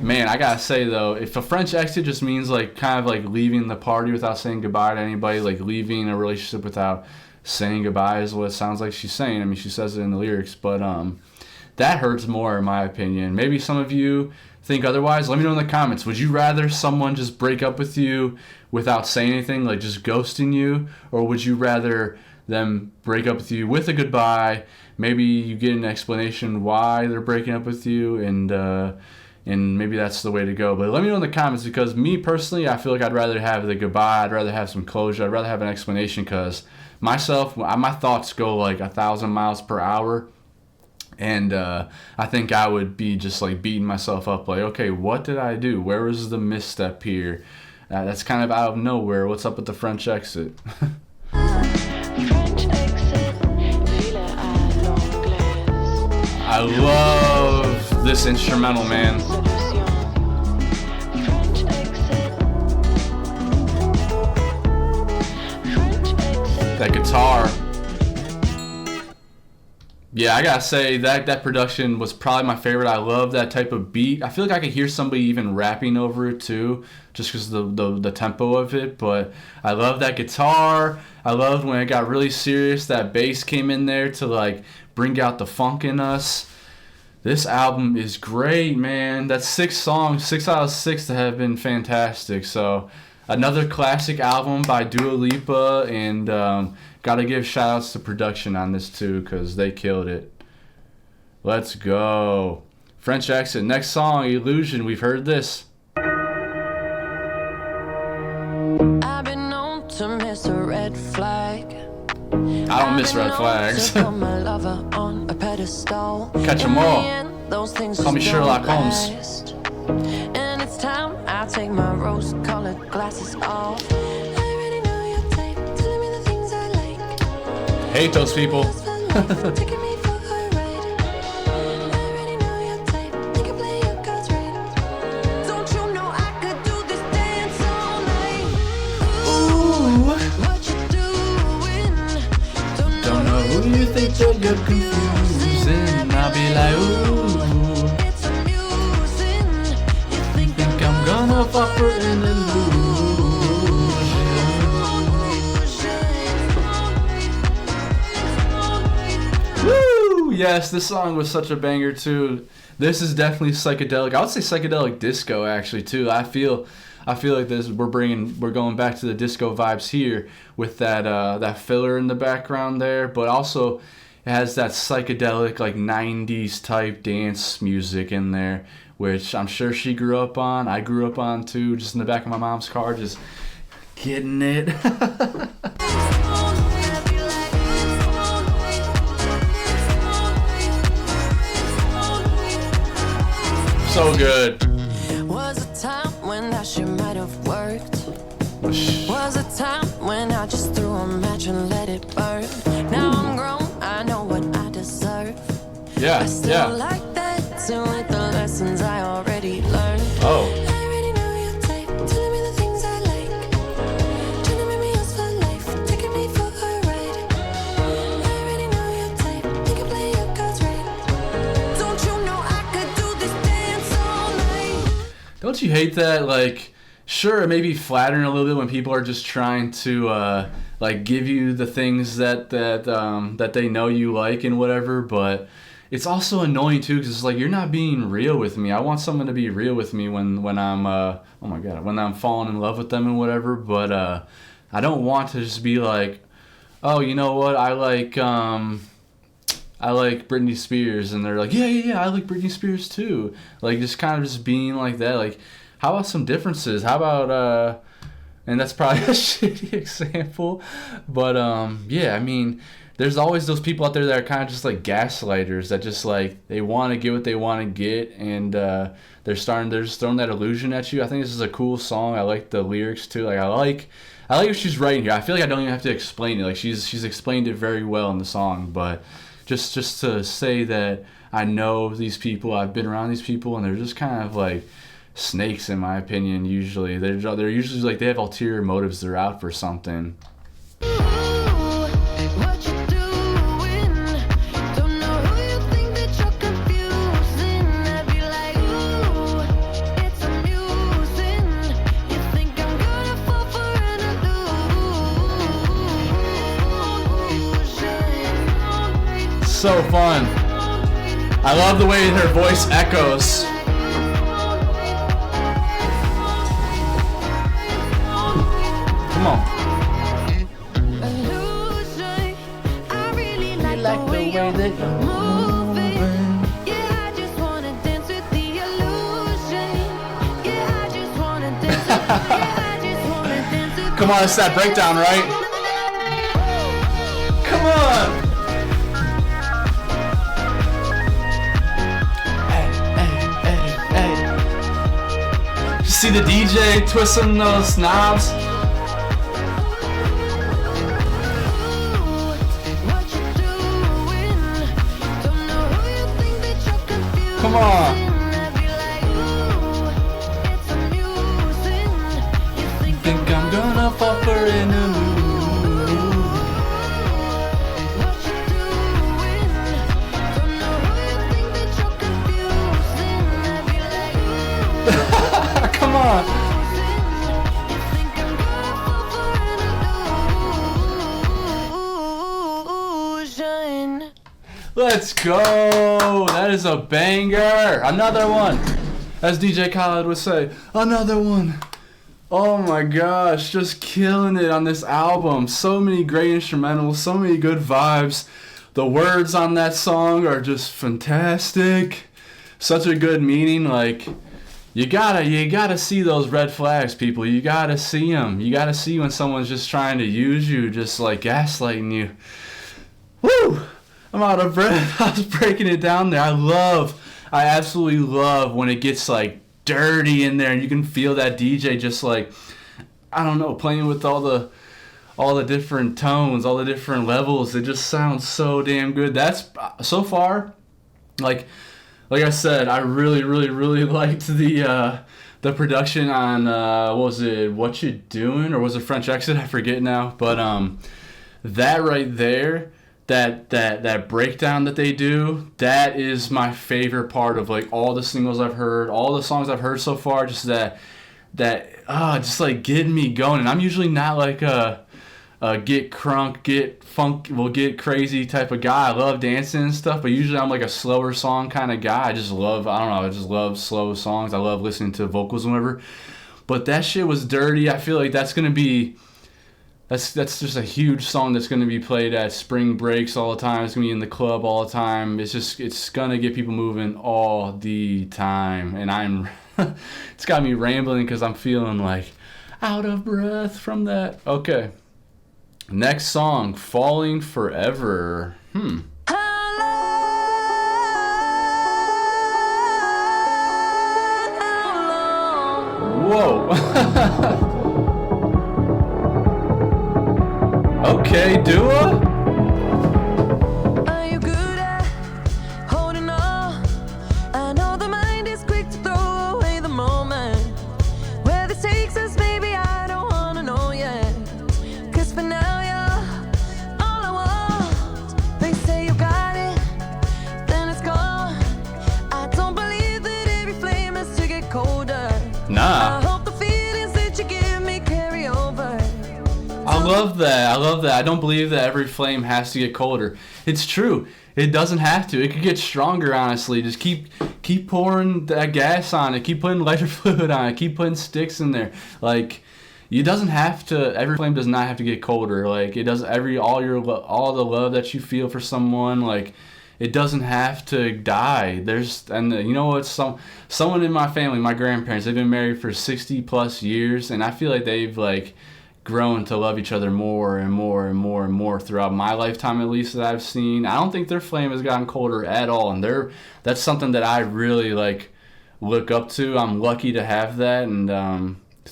[SPEAKER 1] man, I gotta say though, if a French exit just means like kind of like leaving the party without saying goodbye to anybody, like leaving a relationship without saying goodbye is what it sounds like she's saying. I mean, she says it in the lyrics, but that hurts more in my opinion. Maybe some of you think otherwise. Let me know in the comments. Would you rather someone just break up with you without saying anything, like just ghosting you, or would you rather them break up with you with a goodbye? Maybe you get an explanation why they're breaking up with you, and maybe that's the way to go. But let me know in the comments, because me personally, I feel like I'd rather have the goodbye. I'd rather have some closure. I'd rather have an explanation, because my thoughts go like 1,000 miles per hour. And I think I would be just like beating myself up like, okay, what did I do? Where was the misstep here? That's kind of out of nowhere. What's up with the French exit?
[SPEAKER 2] French exit, Villa à l'anglaise.
[SPEAKER 1] I love this instrumental, man. That guitar. Yeah, I gotta say that production was probably my favorite. I love that type of beat. I feel like I could hear somebody even rapping over it too, just because the tempo of it. But I love that guitar. I loved when it got really serious. That bass came in there to like bring out the funk in us. This album is great, man. That's 6 songs, 6 out of 6 that have been fantastic. So another classic album by Dua Lipa, and gotta give shout outs to production on this too, because they killed it. Let's go. French Exit. Next song, Illusion. We've heard this.
[SPEAKER 2] I've been known to miss a red flag.
[SPEAKER 1] I don't miss red flags.
[SPEAKER 2] Put my lover on a pedestal.
[SPEAKER 1] Catch 'em
[SPEAKER 2] In the
[SPEAKER 1] all.
[SPEAKER 2] end, those things
[SPEAKER 1] Call me
[SPEAKER 2] just
[SPEAKER 1] Sherlock
[SPEAKER 2] don't
[SPEAKER 1] Holmes.
[SPEAKER 2] last. And it's time I take my rose-colored glasses off. I already know your type, telling me the things I like.
[SPEAKER 1] Hate those people.
[SPEAKER 2] Taking me for a ride. I already know your type, make it play your cards right. Don't you know I could do this dance all night? Ooh, what you doing?
[SPEAKER 1] Don't know who you think you're confusing. I'll be like, ooh,
[SPEAKER 2] It's amusing. You think
[SPEAKER 1] think I'm gonna fall for an illusion. Woo! Yes, this song was such a banger too. This is definitely psychedelic. I would say psychedelic disco actually too. I feel like this we're going back to the disco vibes here with that filler in the background there, but also it has that psychedelic like 90s type dance music in there, which I'm sure she grew up on. I grew up on too, just in the back of my mom's car, just getting it. So good.
[SPEAKER 2] Was a time when that shit might have worked. Was a time when I just threw a match and let it burn. Now I'm grown, I know what I deserve.
[SPEAKER 1] Yeah,
[SPEAKER 2] I still
[SPEAKER 1] yeah.
[SPEAKER 2] like that, too, with the lessons I already learned.
[SPEAKER 1] Oh.
[SPEAKER 2] I already know your type, telling me the things I like. Trying to make me yours for life, taking me for a ride. I already know your type, make it play your cards right. Don't you know I could do this dance all night?
[SPEAKER 1] Don't you hate that? Like, sure, it may be flattering a little bit when people are just trying to like give you the things that they know you like and whatever, but it's also annoying too, because it's like you're not being real with me. I want someone to be real with me when I'm oh my god, when I'm falling in love with them and whatever, but I don't want to just be like, oh, you know what, I like Britney Spears, and they're like, yeah, I like Britney Spears too. Like, just kind of just being like that. Like, how about some differences? How about and that's probably a shitty example, but yeah, I mean, there's always those people out there that are kind of just like gaslighters that just like they want to get what they want to get, and they're just throwing that illusion at you. I think this is a cool song. I like the lyrics too. Like, I like what she's writing here. I feel like I don't even have to explain it. Like, she's explained it very well in the song, but just to say that I know these people, I've been around these people, and they're just kind of like snakes in my opinion. Usually they're usually like they have ulterior motives. They're out for something.
[SPEAKER 2] What you doing? Don't know who you think that you're confusing. I'd be like, ooh, it's amusing. You think I'm gonna fall for an illusion.
[SPEAKER 1] So fun. I love the way her voice echoes. Come on.
[SPEAKER 2] Illusion. I really like the way
[SPEAKER 1] that
[SPEAKER 2] you're moving. Yeah, I just wanna dance with the illusion. Yeah, I just wanna dance with, yeah, I just wanna dance with.
[SPEAKER 1] Come on, it's that breakdown, right? Come on. Hey. See the DJ twisting those knobs? Come on. Think I'm gonna fall for an Come on. Let's go. That is a banger. Another one. As DJ Khaled would say, another one. Oh my gosh, just killing it on this album. So many great instrumentals, so many good vibes. The words on that song are just fantastic. Such a good meaning. Like, you gotta see those red flags, people. You gotta see them. You gotta see when someone's just trying to use you, just like gaslighting you. Woo! I'm out of breath. I was breaking it down there. I absolutely love when it gets like dirty in there and you can feel that DJ just like, I don't know, playing with all the different tones, all the different levels. It just sounds so damn good. That's so far, like I said, I really liked the production on what was it, Whatcha Doing, or was it French Exit? I forget now. But that right there, that breakdown that they do, that is my favorite part of like all the singles I've heard, all the songs I've heard so far. Just just like getting me going. And I'm usually not like a get crunk, get funk, get crazy type of guy. I love dancing and stuff, but usually I'm like a slower song kind of guy. I just love slow songs. I love listening to vocals and whatever. But that shit was dirty. I feel like that's just a huge song that's going to be played at spring breaks all the time. It's going to be in the club all the time. It's going to get people moving all the time. And it's got me rambling because I'm feeling like out of breath from that. Okay. Next song, Falling Forever. Whoa. Okay, Dua.
[SPEAKER 2] Are you good at holding on? I know the mind is quick to throw away the moment. Where this takes us, maybe I don't wanna know yet. 'Cause for now you're all I want. They say you got it, then it's gone. I don't believe that every flame has to get colder.
[SPEAKER 1] Nah.
[SPEAKER 2] I hope the feelings that you give me carry over.
[SPEAKER 1] I love that. I don't believe that every flame has to get colder. It's true. It doesn't have to. It could get stronger, honestly. Just keep pouring that gas on it. Keep putting lighter fluid on it. Keep putting sticks in there. Like, it doesn't have to. Every flame does not have to get colder. Like, it does. All the love that you feel for someone, like, it doesn't have to die. You know what? Someone in my family, my grandparents, they've been married for 60 plus years, and I feel like they've like grown to love each other more and more and more and more throughout my lifetime, at least, that I've seen. I don't think their flame has gotten colder at all, and that's something that I really like look up to. I'm lucky to have that, and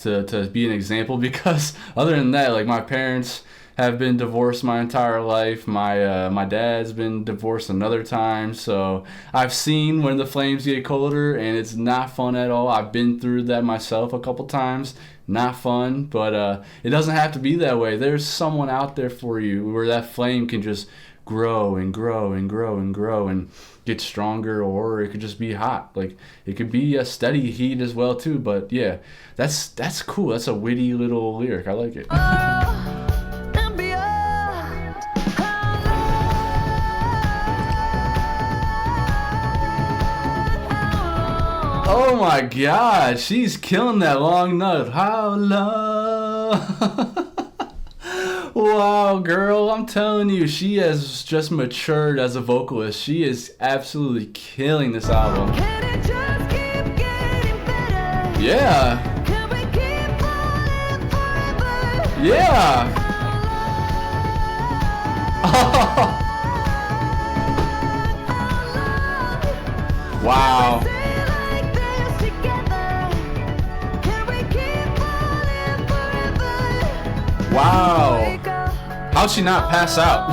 [SPEAKER 1] to be an example, because other than that, like, my parents have been divorced my entire life. My dad's been divorced another time, so I've seen when the flames get colder, and it's not fun at all. I've been through that myself a couple times. Not fun, but it doesn't have to be that way. There's someone out there for you where that flame can just grow and grow and grow and grow and get stronger, or it could just be hot. Like, it could be a steady heat as well too. But yeah, that's cool. That's a witty little lyric. I like it. Oh my god, she's killing that long note. How long? Wow, girl, I'm telling you, she has just matured as a vocalist. She is absolutely killing this album.
[SPEAKER 2] Can it just keep getting better?
[SPEAKER 1] Yeah.
[SPEAKER 2] Can we keep falling forever?
[SPEAKER 1] Yeah. Wow. Wow. How'd she not pass out?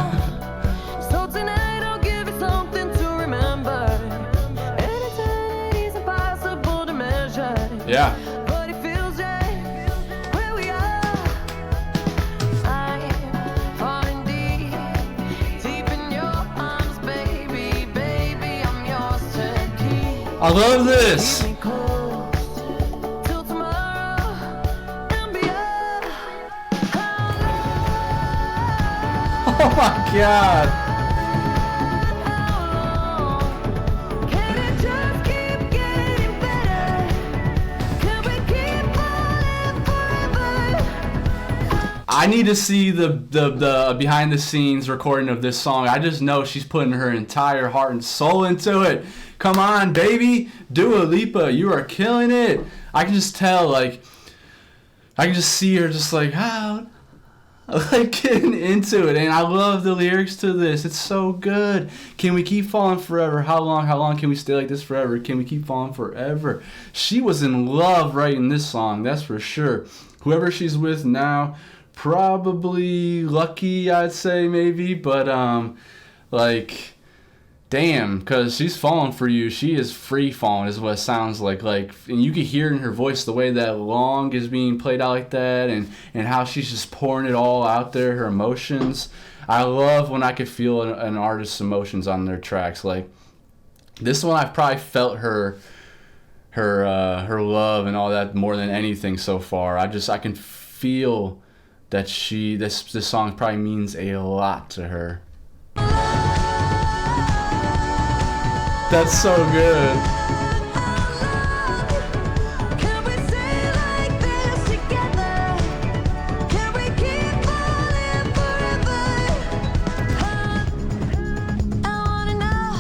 [SPEAKER 2] So tonight I'll give you something to remember. Anytime
[SPEAKER 1] I love this.
[SPEAKER 2] Till tomorrow and beyond.
[SPEAKER 1] Oh my God.
[SPEAKER 2] Can it just keep getting better? Can we keep falling forever?
[SPEAKER 1] I need to see the behind the scenes recording of this song. I just know she's putting her entire heart and soul into it. Come on, baby. Dua Lipa, you are killing it. I can just tell, like, I can just see her just like, how, like, getting into it. And I love the lyrics to this. It's so good. Can we keep falling forever? How long? How long can we stay like this forever? Can we keep falling forever? She was in love writing this song, that's for sure. Whoever she's with now, probably lucky, I'd say, maybe. But, like, damn, because she's falling for you. She is free falling, is what it sounds like. And you can hear in her voice the way that long is being played out like that, and how she's just pouring it all out there, her emotions. I love when I can feel an artist's emotions on their tracks. Like, this one, I've probably felt her love and all that more than anything so far. I can feel that this song probably means a lot to her. That's so good.
[SPEAKER 2] Can we stay like this together? Can we keep falling forever? I wanna know,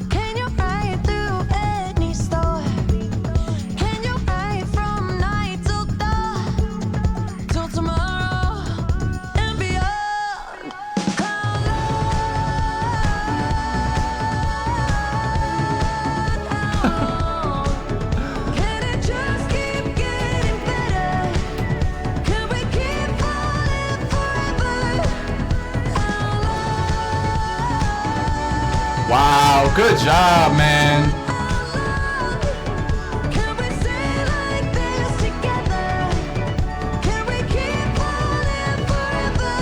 [SPEAKER 2] can you ride through any storm? Can you ride from night till dawn, till tomorrow and beyond? Can it just keep getting better? Can we keep falling forever?
[SPEAKER 1] Wow, good job, man.
[SPEAKER 2] Can we stay like this together? Can we keep falling forever?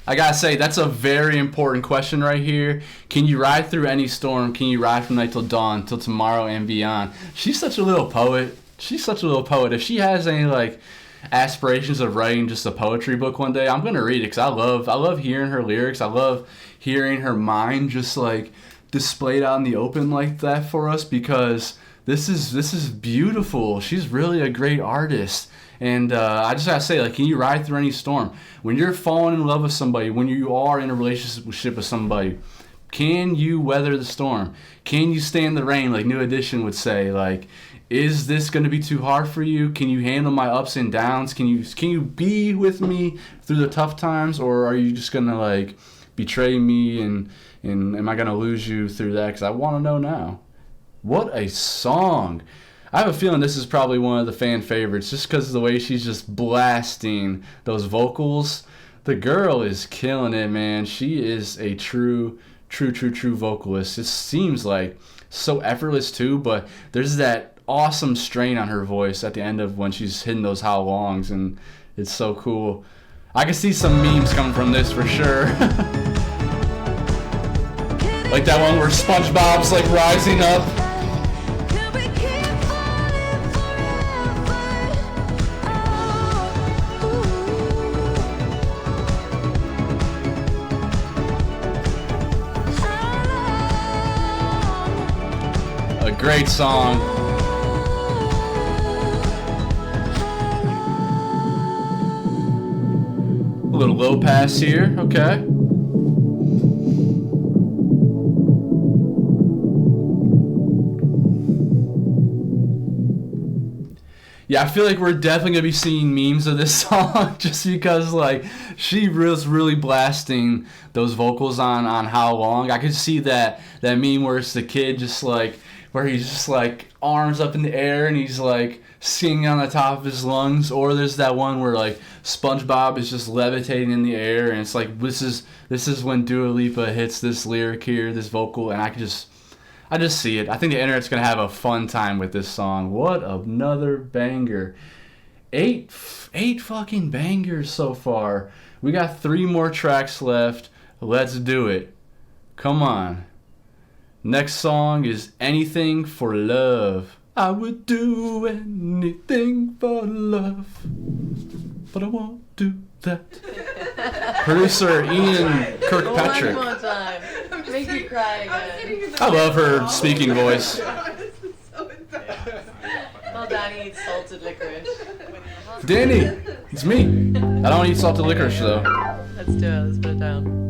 [SPEAKER 1] I gotta say, that's a very important question right here. Can you ride through any storm? Can you ride from night till dawn, till tomorrow and beyond? She's such a little poet. If she has any, like, aspirations of writing just a poetry book one day, I'm gonna read it, because I love hearing her lyrics. I love hearing her mind just, like, displayed out in the open like that for us, because this is beautiful. She's really a great artist. And I just gotta say, like, can you ride through any storm? When you're falling in love with somebody, when you are in a relationship with somebody, can you weather the storm? Can you stand the rain, like New Edition would say? Like, is this gonna be too hard for you? Can you handle my ups and downs? Can you be with me through the tough times, or are you just gonna, like, betray me and am I gonna lose you through that? Because I want to know now. What a song! I have a feeling this is probably one of the fan favorites, just because of the way she's just blasting those vocals. The girl is killing it, man. She is a true vocalist. It seems like so effortless too, but there's that awesome strain on her voice at the end of when she's hitting those how longs, and it's so cool. I can see some memes coming from this for sure. Like that one where SpongeBob's, like, rising up.
[SPEAKER 2] Can we keep falling forever?
[SPEAKER 1] A great song. A little low pass here, okay. Yeah, I feel like we're definitely going to be seeing memes of this song just because, like, she was really blasting those vocals on How Long. I could see that meme where it's the kid just, like, where he's just, like, arms up in the air and he's, like, singing on the top of his lungs. Or there's that one where, like, SpongeBob is just levitating in the air, and it's like, this is when Dua Lipa hits this lyric here, this vocal, and I just see it. I think the internet's going to have a fun time with this song. What another banger. Eight fucking bangers so far. We got 3 more tracks left. Let's do it. Come on. Next song is Anything for Love. I would do anything for love, but I won't do that. Producer Ian Kirkpatrick.
[SPEAKER 3] One more time. Make me cry again.
[SPEAKER 1] I love her speaking voice.
[SPEAKER 3] Well, Danny eats salted licorice.
[SPEAKER 1] Danny, it's me. I don't eat salted licorice though.
[SPEAKER 3] Let's do it. Let's put it down.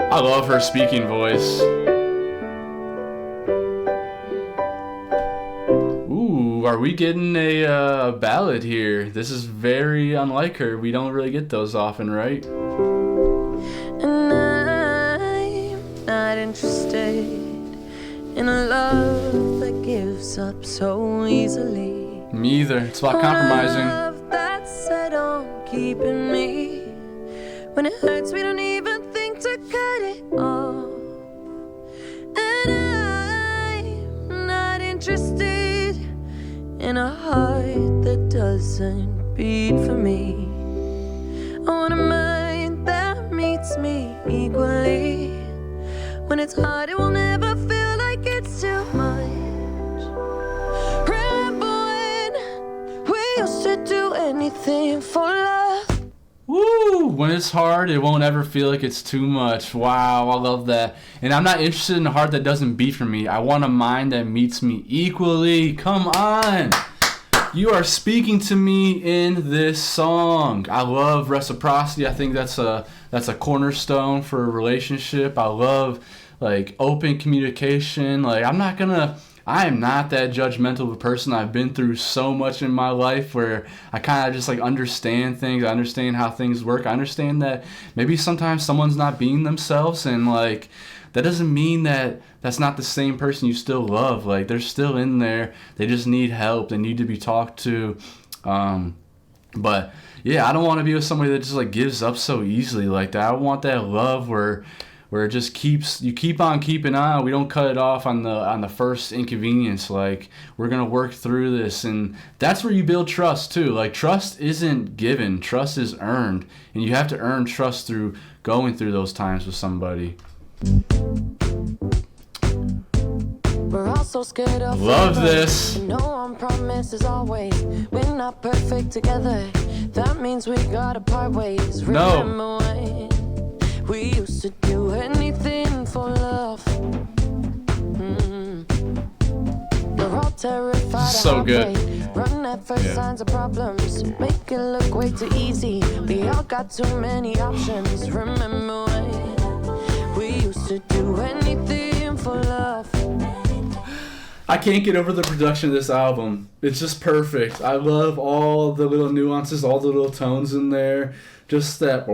[SPEAKER 1] I love her speaking voice. Ooh, are we getting a ballad here? This is very unlike her. We don't really get those often, right?
[SPEAKER 2] And I'm not interested in a love that gives up so easily.
[SPEAKER 1] Me either. It's about compromising.
[SPEAKER 2] Love that's set on keeping me. When it hurts, we don't even think to cut it off. And I'm not interested in a heart that doesn't beat for me. I want a mind that meets me equally. When it's hard, it will never feel like it's too much. Remember when we used to do anything for love?
[SPEAKER 1] Woo! When it's hard, it won't ever feel like it's too much. Wow, I love that. And I'm not interested in a heart that doesn't beat for me. I want a mind that meets me equally. Come on! You are speaking to me in this song. I love reciprocity. I think that's a cornerstone for a relationship. I love like open communication. Like I am not that judgmental of a person. I've been through so much in my life where I kind of just like understand things. I understand how things work. I understand that maybe sometimes someone's not being themselves, and like that doesn't mean that that's not the same person you still love. Like they're still in there. They just need help. They need to be talked to. But yeah, I don't want to be with somebody that just like gives up so easily like that. I want that love where it just keep on keeping on. We don't cut it off on the first inconvenience. Like we're gonna work through this, and that's where you build trust too. Like trust isn't given, trust is earned, and you have to earn trust through going through those times with somebody.
[SPEAKER 2] We're all so scared of
[SPEAKER 1] Love this.
[SPEAKER 2] No one promises always. We're not perfect together. That means we gotta part ways.
[SPEAKER 1] No.
[SPEAKER 2] Remember when we used to do anything for love? We're all terrified.
[SPEAKER 1] So
[SPEAKER 2] of
[SPEAKER 1] good.
[SPEAKER 2] heartbreak. Run at first signs of problems. Make it look way too easy. We all got too many options. Remember when we used to do anything for love?
[SPEAKER 1] I can't get over the production of this album. It's just perfect. I love all the little nuances, all the little tones in there. Just that.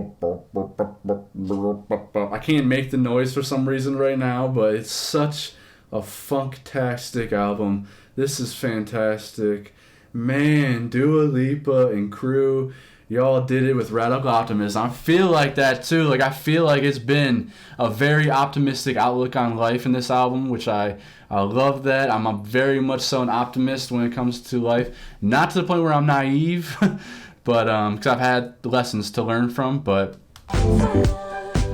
[SPEAKER 1] I can't make the noise for some reason right now, but it's such a funktastic album. This is fantastic. Man, Dua Lipa and crew, y'all did it with Radical Optimism. I feel like that too. Like I feel like it's been a very optimistic outlook on life in this album, which I love that. I'm a very much so an optimist when it comes to life. Not to the point where I'm naive, but because I've had lessons to learn from. But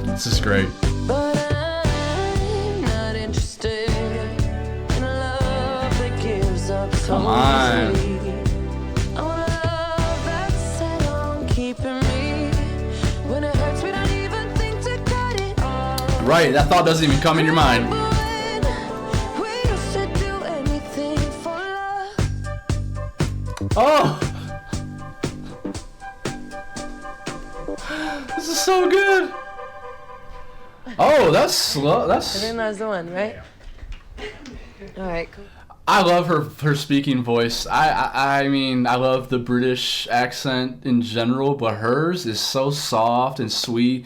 [SPEAKER 1] this is great.
[SPEAKER 2] But I'm not interested in a love that gives up so
[SPEAKER 1] Come on.
[SPEAKER 2] easily. I want a love that's set on keeping me. When it hurts, we don't even think to cut it off.
[SPEAKER 1] Right, that thought doesn't even come in your mind.
[SPEAKER 2] We used to do anything for love.
[SPEAKER 1] Oh! This is so good! Oh, that's slow.
[SPEAKER 3] I
[SPEAKER 1] That's.
[SPEAKER 3] think that's the one, right? Alright, cool.
[SPEAKER 1] I love her speaking voice. I mean, I love the British accent in general, but hers is so soft and sweet.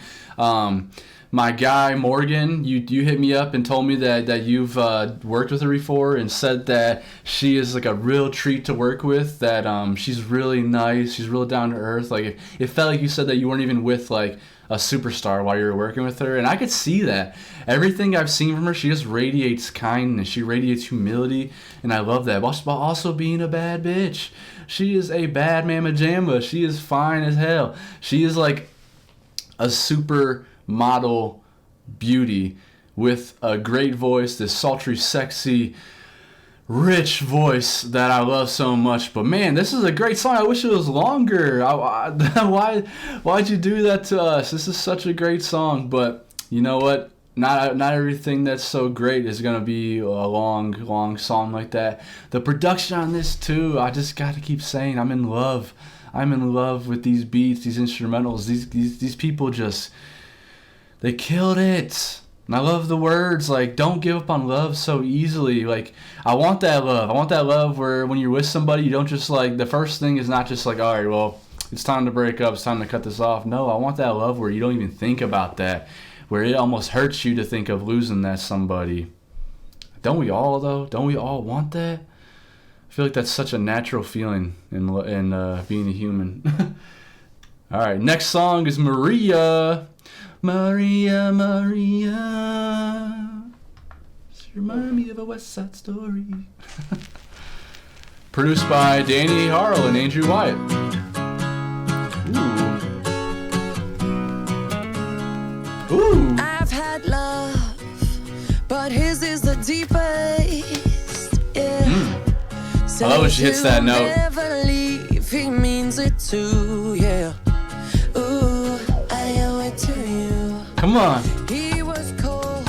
[SPEAKER 1] My guy Morgan, you hit me up and told me that you've worked with her before and said that she is like a real treat to work with. That she's really nice. She's real down to earth. Like it felt like you said that you weren't even with like a superstar while you were working with her, and I could see that. Everything I've seen from her, she just radiates kindness. She radiates humility, and I love that. While also being a bad bitch. She is a bad mamma jamma. She is fine as hell. She is like a super model beauty with a great voice, this sultry, sexy, rich voice that I love so much. But man, this is a great song. I wish it was longer. Why'd you do that to us? This is such a great song, but you know what? Not everything that's so great is gonna be a long song like that. The production on this too, I just gotta keep saying, I'm in love. I'm in love with these beats, these instrumentals. These people just, they killed it. And I love the words, like, don't give up on love so easily. Like, I want that love. I want that love where when you're with somebody, you don't just, like, the first thing is not just like, all right, well, it's time to break up. It's time to cut this off. No, I want that love where you don't even think about that, where it almost hurts you to think of losing that somebody. Don't we all, though? Don't we all want that? I feel like that's such a natural feeling in being a human. All right, next song is Maria. Maria, Maria. Just remind me of a West Side Story. Produced by Danny Harrell and Andrew Wyatt. Ooh.
[SPEAKER 2] I've had love, but his is the deepest. Yeah.
[SPEAKER 1] I love when she hits that note.
[SPEAKER 2] Never leave, he means it too. Yeah. Ooh, I owe it to you.
[SPEAKER 1] Come on.
[SPEAKER 2] He was cold,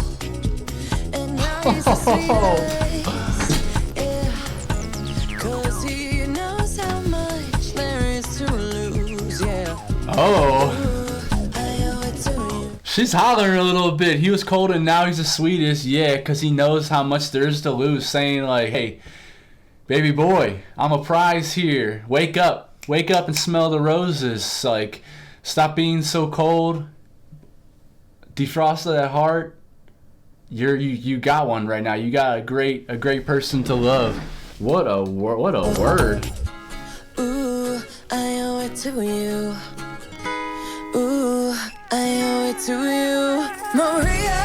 [SPEAKER 2] and now he's the sweetest. Yeah. 'Cause he knows how much there is to lose. Yeah.
[SPEAKER 1] Oh.
[SPEAKER 2] Ooh, I owe it to you.
[SPEAKER 1] She's hollering a little bit. He was cold and now he's the sweetest. Yeah, because he knows how much there is to lose. Saying like, hey, baby boy, I'm a prize here. Wake up. Wake up and smell the roses. Like, stop being so cold. Defrost that heart. You got one right now. You got a great person to love. What a word.
[SPEAKER 2] Ooh, I owe it to you. Ooh, I owe it to you, Maria.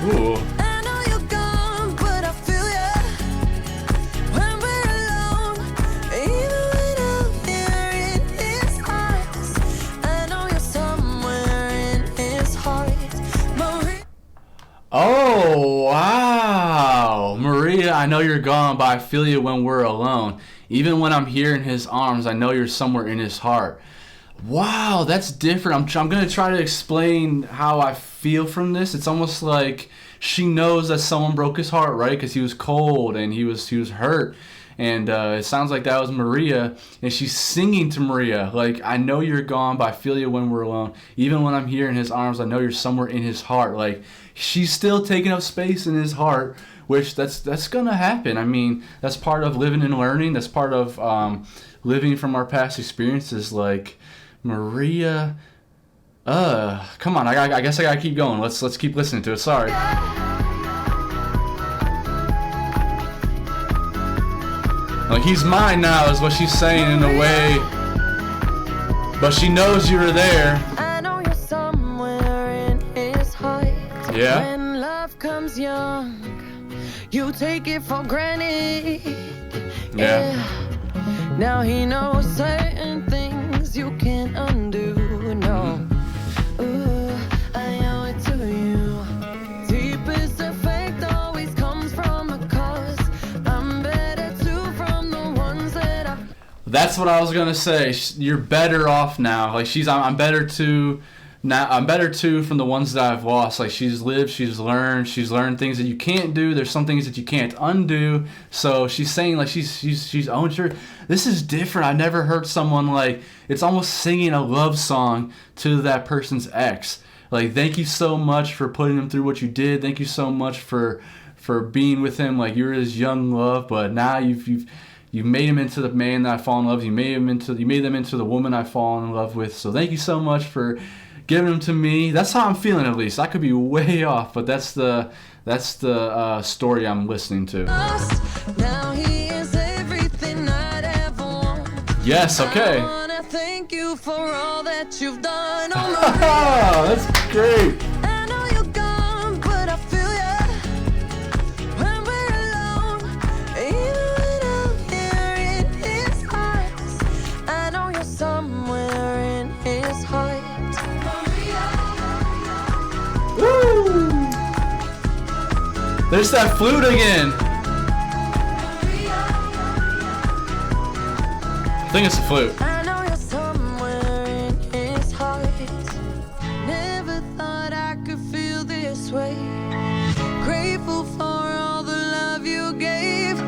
[SPEAKER 1] Ooh.
[SPEAKER 2] I know you're gone, but I feel ya when we're alone. Even when I'm here in his eyes, I know you're somewhere in his heart, Maria.
[SPEAKER 1] Oh, wow. Maria, I know you're gone, but I feel you when we're alone. Even when I'm here in his arms, I know you're somewhere in his heart. Wow, that's different. I'm going to try to explain how I feel from this. It's almost like she knows that someone broke his heart, right? Because he was cold and he was hurt. And it sounds like that was Maria. And she's singing to Maria, like, I know you're gone, but I feel you when we're alone. Even when I'm here in his arms, I know you're somewhere in his heart. Like, she's still taking up space in his heart, which that's going to happen. I mean, that's part of living and learning. That's part of living from our past experiences. Like, Maria, come on, I guess I gotta keep going. Let's keep listening to it. Sorry. Like, he's mine now is what she's saying in a way, but she knows you were there.
[SPEAKER 2] I know you're somewhere in his heart.
[SPEAKER 1] Yeah.
[SPEAKER 2] When love comes young, you take it for granted.
[SPEAKER 1] Yeah.
[SPEAKER 2] Now he knows certain things you can't undo. No. Ooh, I owe it to you. Deepest effect always comes from a cause. I'm better too from the ones that I.
[SPEAKER 1] That's what I was gonna say. You're better off now. Like, I'm better too. Now I'm better too from the ones that I've lost. Like, she's lived, she's learned things that you can't do. There's some things that you can't undo. So she's saying, like, she's owned her. This is different. I never heard someone, like, it's almost singing a love song to that person's ex. Like, thank you so much for putting him through what you did. Thank you so much for being with him. Like, you're his young love, but now you've made him into the man that I fall in love with. You made them into the woman I fall in love with. So thank you so much for giving him to me. That's how I'm feeling, at least. I could be way off, but that's the story I'm listening to.
[SPEAKER 2] Now he is everything I'd ever want.
[SPEAKER 1] Yes, okay.
[SPEAKER 2] I wanna thank you for all that you've done. Oh,
[SPEAKER 1] That's great.
[SPEAKER 2] I know you're gone, but I feel ya when we're alone. Even when I'm here in his eyes, I know you're somewhere in his heart. Maria,
[SPEAKER 1] There's that flute again. I think it's a flute.
[SPEAKER 2] I know you're somewhere in his heart. Never thought I could feel this way. Grateful for all the love you gave.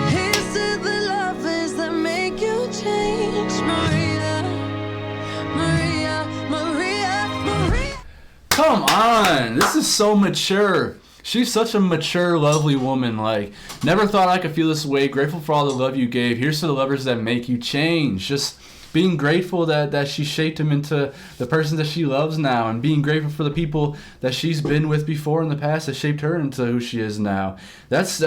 [SPEAKER 2] Here's to the lovers that make you change. Maria, Maria, Maria, Maria.
[SPEAKER 1] Come on, this is so mature. She's such a mature, lovely woman. Like, never thought I could feel this way. Grateful for all the love you gave. Here's to the lovers that make you change. Just being grateful that she shaped him into the person that she loves now, and being grateful for the people that she's been with before in the past that shaped her into who she is now. That's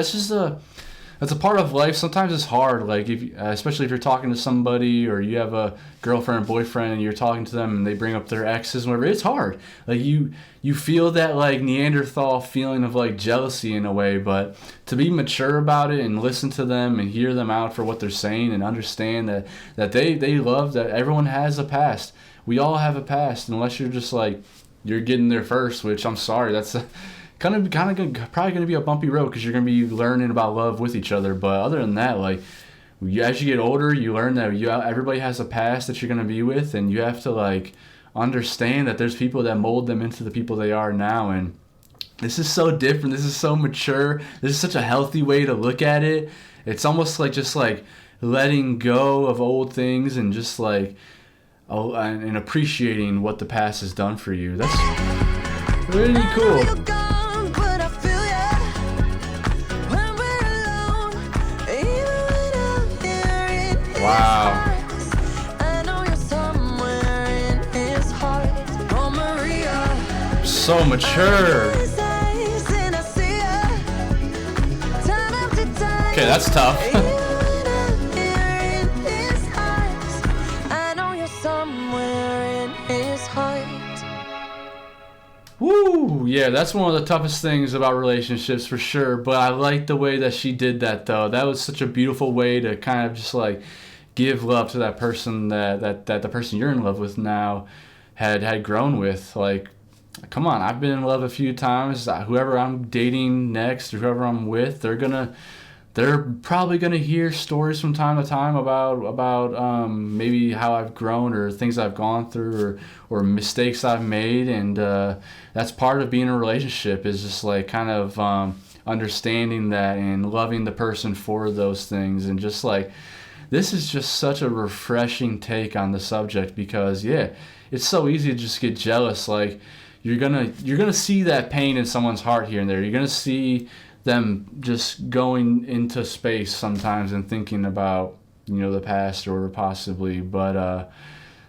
[SPEAKER 1] a part of life. Sometimes it's hard, like especially if you're talking to somebody or you have a girlfriend or boyfriend and you're talking to them and they bring up their exes and whatever. It's hard. Like you feel that like Neanderthal feeling of like jealousy in a way, but to be mature about it and listen to them and hear them out for what they're saying and understand that they love, that everyone has a past. We all have a past, unless you're just like you're getting there first, which I'm sorry, that's probably gonna be a bumpy road because you're gonna be learning about love with each other. But other than that, like as you get older, you learn that everybody has a past that you're gonna be with, and you have to like understand that there's people that mold them into the people they are now. And this is so different. This is so mature. This is such a healthy way to look at it. It's almost like just like letting go of old things and just like and appreciating what the past has done for you. That's really cool. Wow. So mature. Okay, that's tough. Woo! Yeah, that's one of the toughest things about relationships for sure. But I like the way that she did that, though. That was such a beautiful way to kind of just like give love to that person that the person you're in love with now had grown with. Like, come on, I've been in love a few times. Whoever I'm dating next or whoever I'm with, they're probably gonna hear stories from time to time about maybe how I've grown or things I've gone through or mistakes I've made, and that's part of being in a relationship, is just like kind of understanding that and loving the person for those things. And just like, this is just such a refreshing take on the subject, because yeah, it's so easy to just get jealous. Like you're gonna see that pain in someone's heart here and there. You're gonna see them just going into space sometimes and thinking about, the past or possibly, but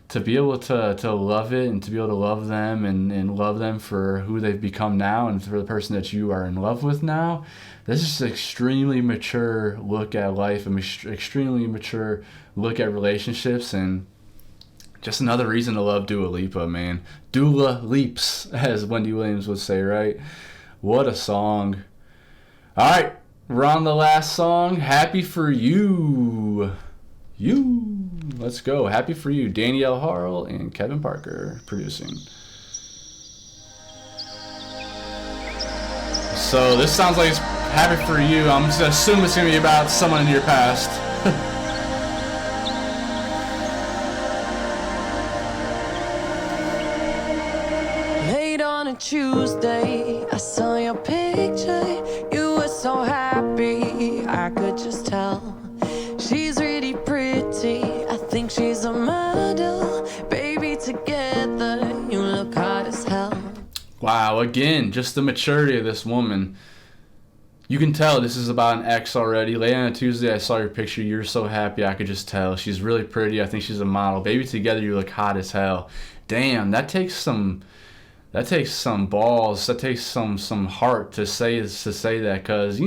[SPEAKER 1] to be able to love it and to be able to love them and love them for who they've become now and for the person that you are in love with now, this is an extremely mature look at life, an extremely mature look at relationships, and just another reason to love Dua Lipa, man. Dua Leaps, as Wendy Williams would say, right? What a song. All right, we're on the last song. Happy for You. Let's go. Happy for You. Danielle Harrell and Kevin Parker producing. So this sounds like it's Happy for You. I'm just going to assume it's going to be about someone in your past.
[SPEAKER 2] Late on a Tuesday, I saw your picture. You were so happy, I could just tell. She's really pretty, I think she's a model. Baby, together, you look hot as hell.
[SPEAKER 1] Wow, again, just the maturity of this woman. You can tell this is about an ex already. Late on a Tuesday, I saw your picture. You're so happy, I could just tell. She's really pretty, I think she's a model. Baby, together, you look hot as hell. Damn, that takes some balls. That takes some heart to say that, because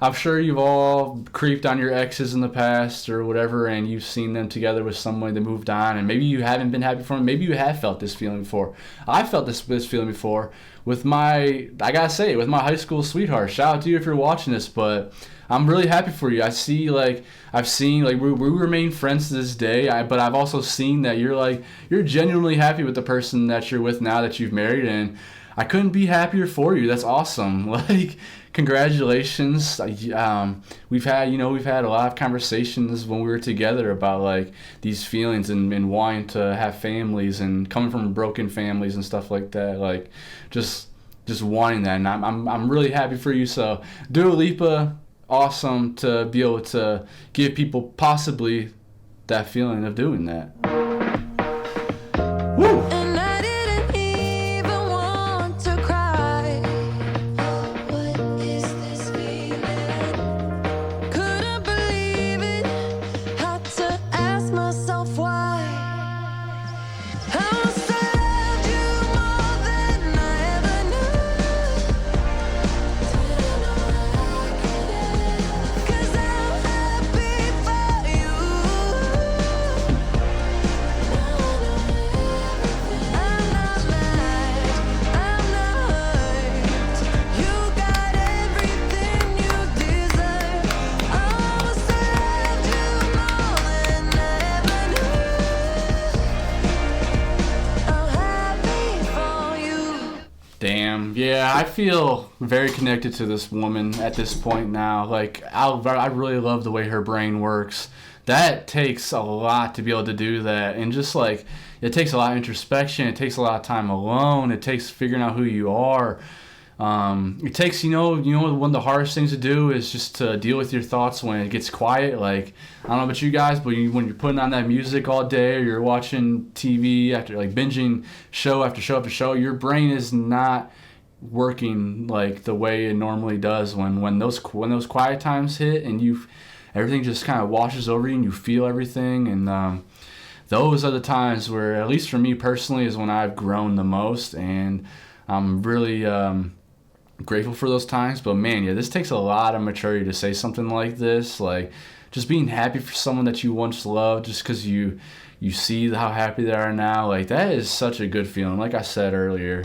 [SPEAKER 1] I'm sure you've all creeped on your exes in the past or whatever, and you've seen them together with someone that moved on, and maybe you haven't been happy for them. Maybe you have felt this feeling before. I felt this feeling before with my high school sweetheart. Shout out to you if you're watching this, but I'm really happy for you. I've seen we remain friends to this day, but I've also seen that you're genuinely happy with the person that you're with now that you've married, and I couldn't be happier for you. That's awesome. Like, congratulations. We've had a lot of conversations when we were together about like these feelings and wanting to have families and coming from broken families and stuff like that. Like, just wanting that, and I'm really happy for you. So, Dua Lipa, awesome to be able to give people possibly that feeling of doing that. Woo!
[SPEAKER 2] And I didn't even want to cry. What is this feeling? Couldn't believe it. Had to ask myself why. I must have loved you more than I ever knew. Didn't know I could end. 'Cause I'm happy for you. Now I know everything. I'm not mad, I'm not hurt. You got everything you deserve. I must have loved you more than I ever knew. I'm happy for you.
[SPEAKER 1] Damn, yeah, I feel very connected to this woman at this point now. Like, I really love the way her brain works. That takes a lot to be able to do that, and just like, it takes a lot of introspection. It takes a lot of time alone. It takes figuring out who you are. It takes, one of the hardest things to do is just to deal with your thoughts when it gets quiet. Like, I don't know about you guys, but when you're putting on that music all day, or you're watching TV after, like, binging show after show after show, your brain is not working like the way it normally does when those quiet times hit, and everything just kind of washes over you and you feel everything. And those are the times where, at least for me personally, is when I've grown the most, and I'm really grateful for those times. But man, yeah, this takes a lot of maturity to say something like this. Like, just being happy for someone that you once loved, just because you see how happy they are now. Like, that is such a good feeling, like I said earlier.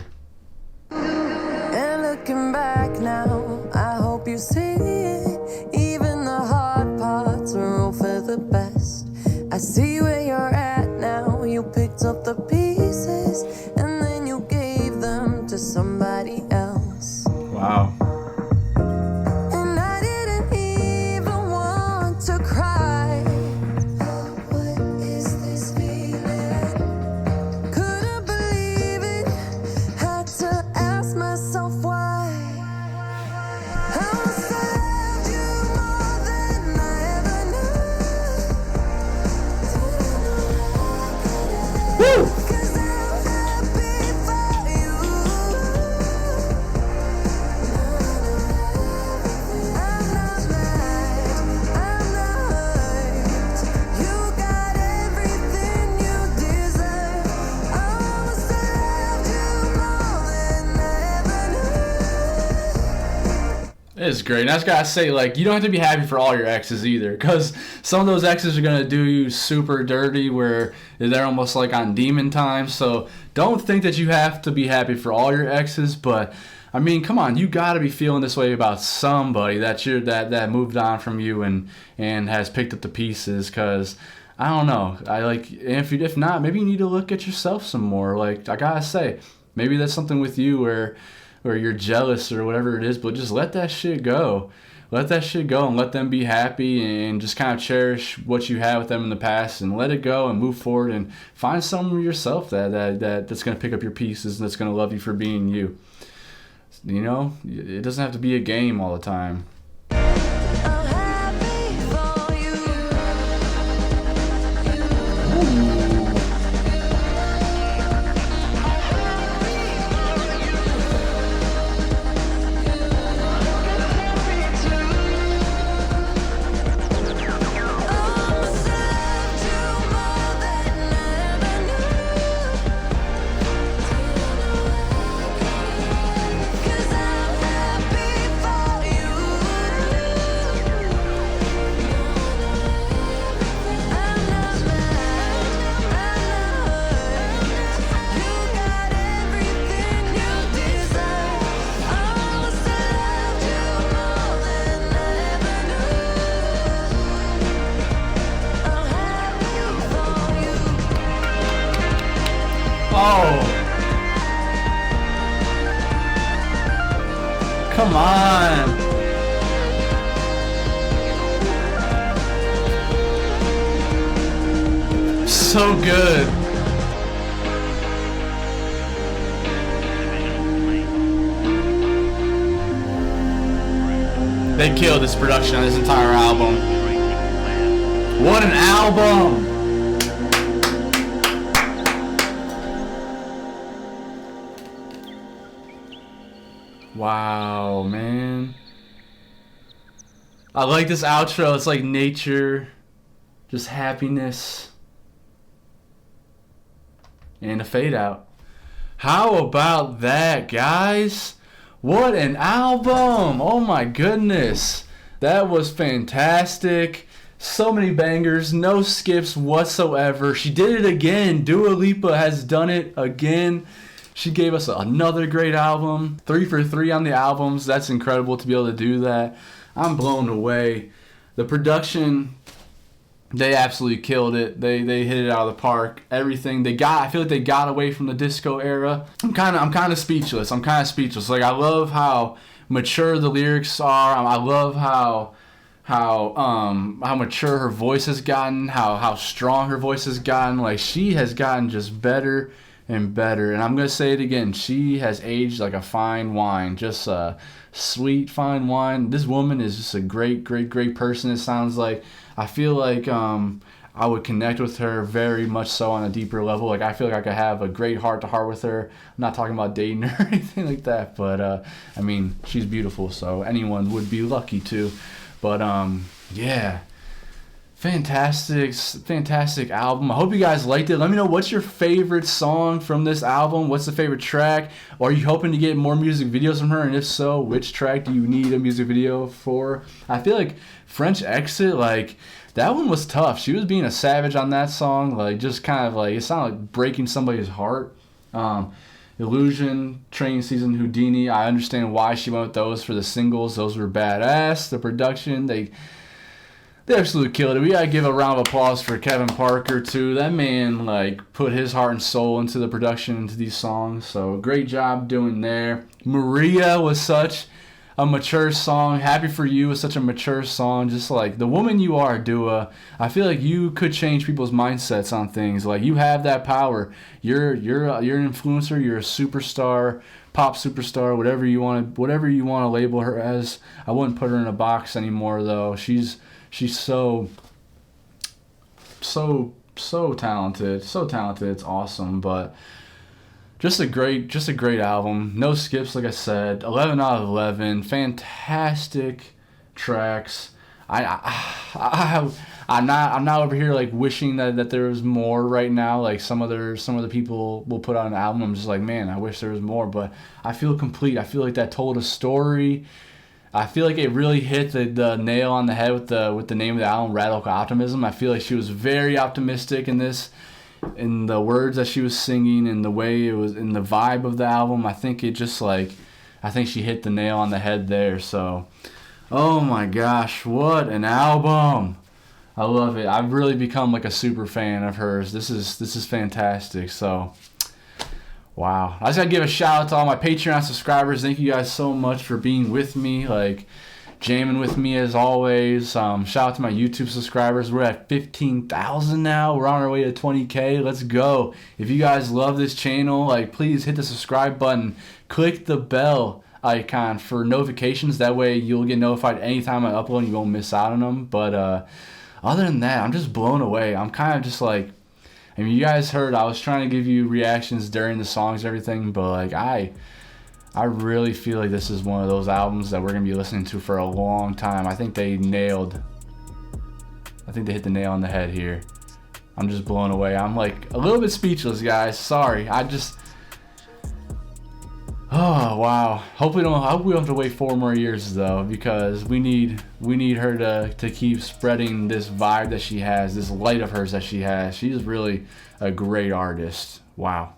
[SPEAKER 2] And looking back now, I hope you see it. Even the hard parts are all for the best. I see where you're at now. You picked up the pieces and then you gave them to somebody else.
[SPEAKER 1] Wow.
[SPEAKER 2] And I didn't even want to cry. What is this feeling? Couldn't believe it. Had to ask myself why. I must have loved you more than I ever knew. Didn't know I could end.
[SPEAKER 1] Woo!
[SPEAKER 2] 'Cause I'm happy for you. I'm not mad, I'm not hurt. You got everything you deserve. I must have loved you more than I ever knew.
[SPEAKER 1] It's great. And I just gotta say, like, you don't have to be happy for all your exes either, because some of those exes are gonna do you super dirty, where they're almost like on demon time. So don't think that you have to be happy for all your exes. But I mean, come on, you gotta be feeling this way about somebody that moved on from you and has picked up the pieces. Because I don't know, if not, maybe you need to look at yourself some more. Like, I gotta say, maybe that's something with you where you're jealous or whatever it is, but just let that shit go. Let that shit go and let them be happy, and just kind of cherish what you had with them in the past and let it go and move forward and find someone yourself that's going to pick up your pieces and that's going to love you for being you. You know, it doesn't have to be a game all the time.
[SPEAKER 2] I'm happy for you.
[SPEAKER 1] Come on. So good. They killed this production on this entire album. What an album! Wow, man. I like this outro. It's like nature, just happiness, and a fade out. How about that, guys? What an album! Oh my goodness. That was fantastic. So many bangers, no skips whatsoever. She did it again. Dua Lipa has done it again. She gave us another great album. 3 for 3 on the albums. That's incredible to be able to do that. I'm blown away. The production, they absolutely killed it. They hit it out of the park. Everything they got, I feel like they got away from the disco era. I'm kind of speechless. Like, I love how mature the lyrics are. I love how mature her voice has gotten, how strong her voice has gotten. Like, she has gotten just better and better. And I'm gonna say it again, she has aged like a fine wine, just a sweet fine wine. This woman is just a great person. It sounds like, I feel like I would connect with her very much so on a deeper level. Like, I feel like I could have a great heart to heart with her. I'm not talking about dating her or anything like that, but I mean, she's beautiful, so anyone would be lucky to. But yeah, fantastic album. I hope you guys liked it. Let me know, what's your favorite song from this album? What's the favorite track? Or are you hoping to get more music videos from her? And if so, which track do you need a music video for? I feel like French Exit, like, that one was tough. She was being a savage on that song. Like, just kind of like, it sounded like breaking somebody's heart. Illusion, Train Season, Houdini, I understand why she went with those for the singles. Those were badass. The production, they absolutely killed it. We gotta give a round of applause for Kevin Parker too. That man, like, put his heart and soul into the production, into these songs. So great job doing there. Maria was such a mature song. Happy for You was such a mature song. Just like the woman you are, Dua. I feel like you could change people's mindsets on things. Like, you have that power. You're an influencer. You're a superstar, pop superstar, whatever you want to label her as. I wouldn't put her in a box anymore though. She's so talented. So talented. It's awesome. But just a great album. No skips, like I said. 11 out of 11. Fantastic tracks. I'm not over here like wishing that there was more right now. Like some of the people will put out an album. I'm just like, man, I wish there was more. But I feel complete. I feel like that told a story. I feel like it really hit the nail on the head with the name of the album, Radical Optimism. I feel like she was very optimistic in this, in the words that she was singing, and the way it was, in the vibe of the album. I think she hit the nail on the head there. So, oh my gosh, what an album! I love it. I've really become like a super fan of hers. This is fantastic. So, wow. I just gotta give a shout out to all my Patreon subscribers. Thank you guys so much for being with me, like jamming with me as always. Shout out to my YouTube subscribers. We're at 15,000 now. We're on our way to 20K. Let's go. If you guys love this channel, like, please hit the subscribe button. Click the bell icon for notifications. That way you'll get notified anytime I upload and you won't miss out on them. But other than that, I'm just blown away. I'm kind of just like, I mean, you guys heard I was trying to give you reactions during the songs and everything, but like I really feel like this is one of those albums that we're going to be listening to for a long time. I think they hit the nail on the head here. I'm just blown away. I'm like a little bit speechless, guys. Sorry. Oh, wow. I hope we don't have to wait 4 more years though, because we need her to keep spreading this vibe that she has, this light of hers that she has. She's really a great artist. Wow.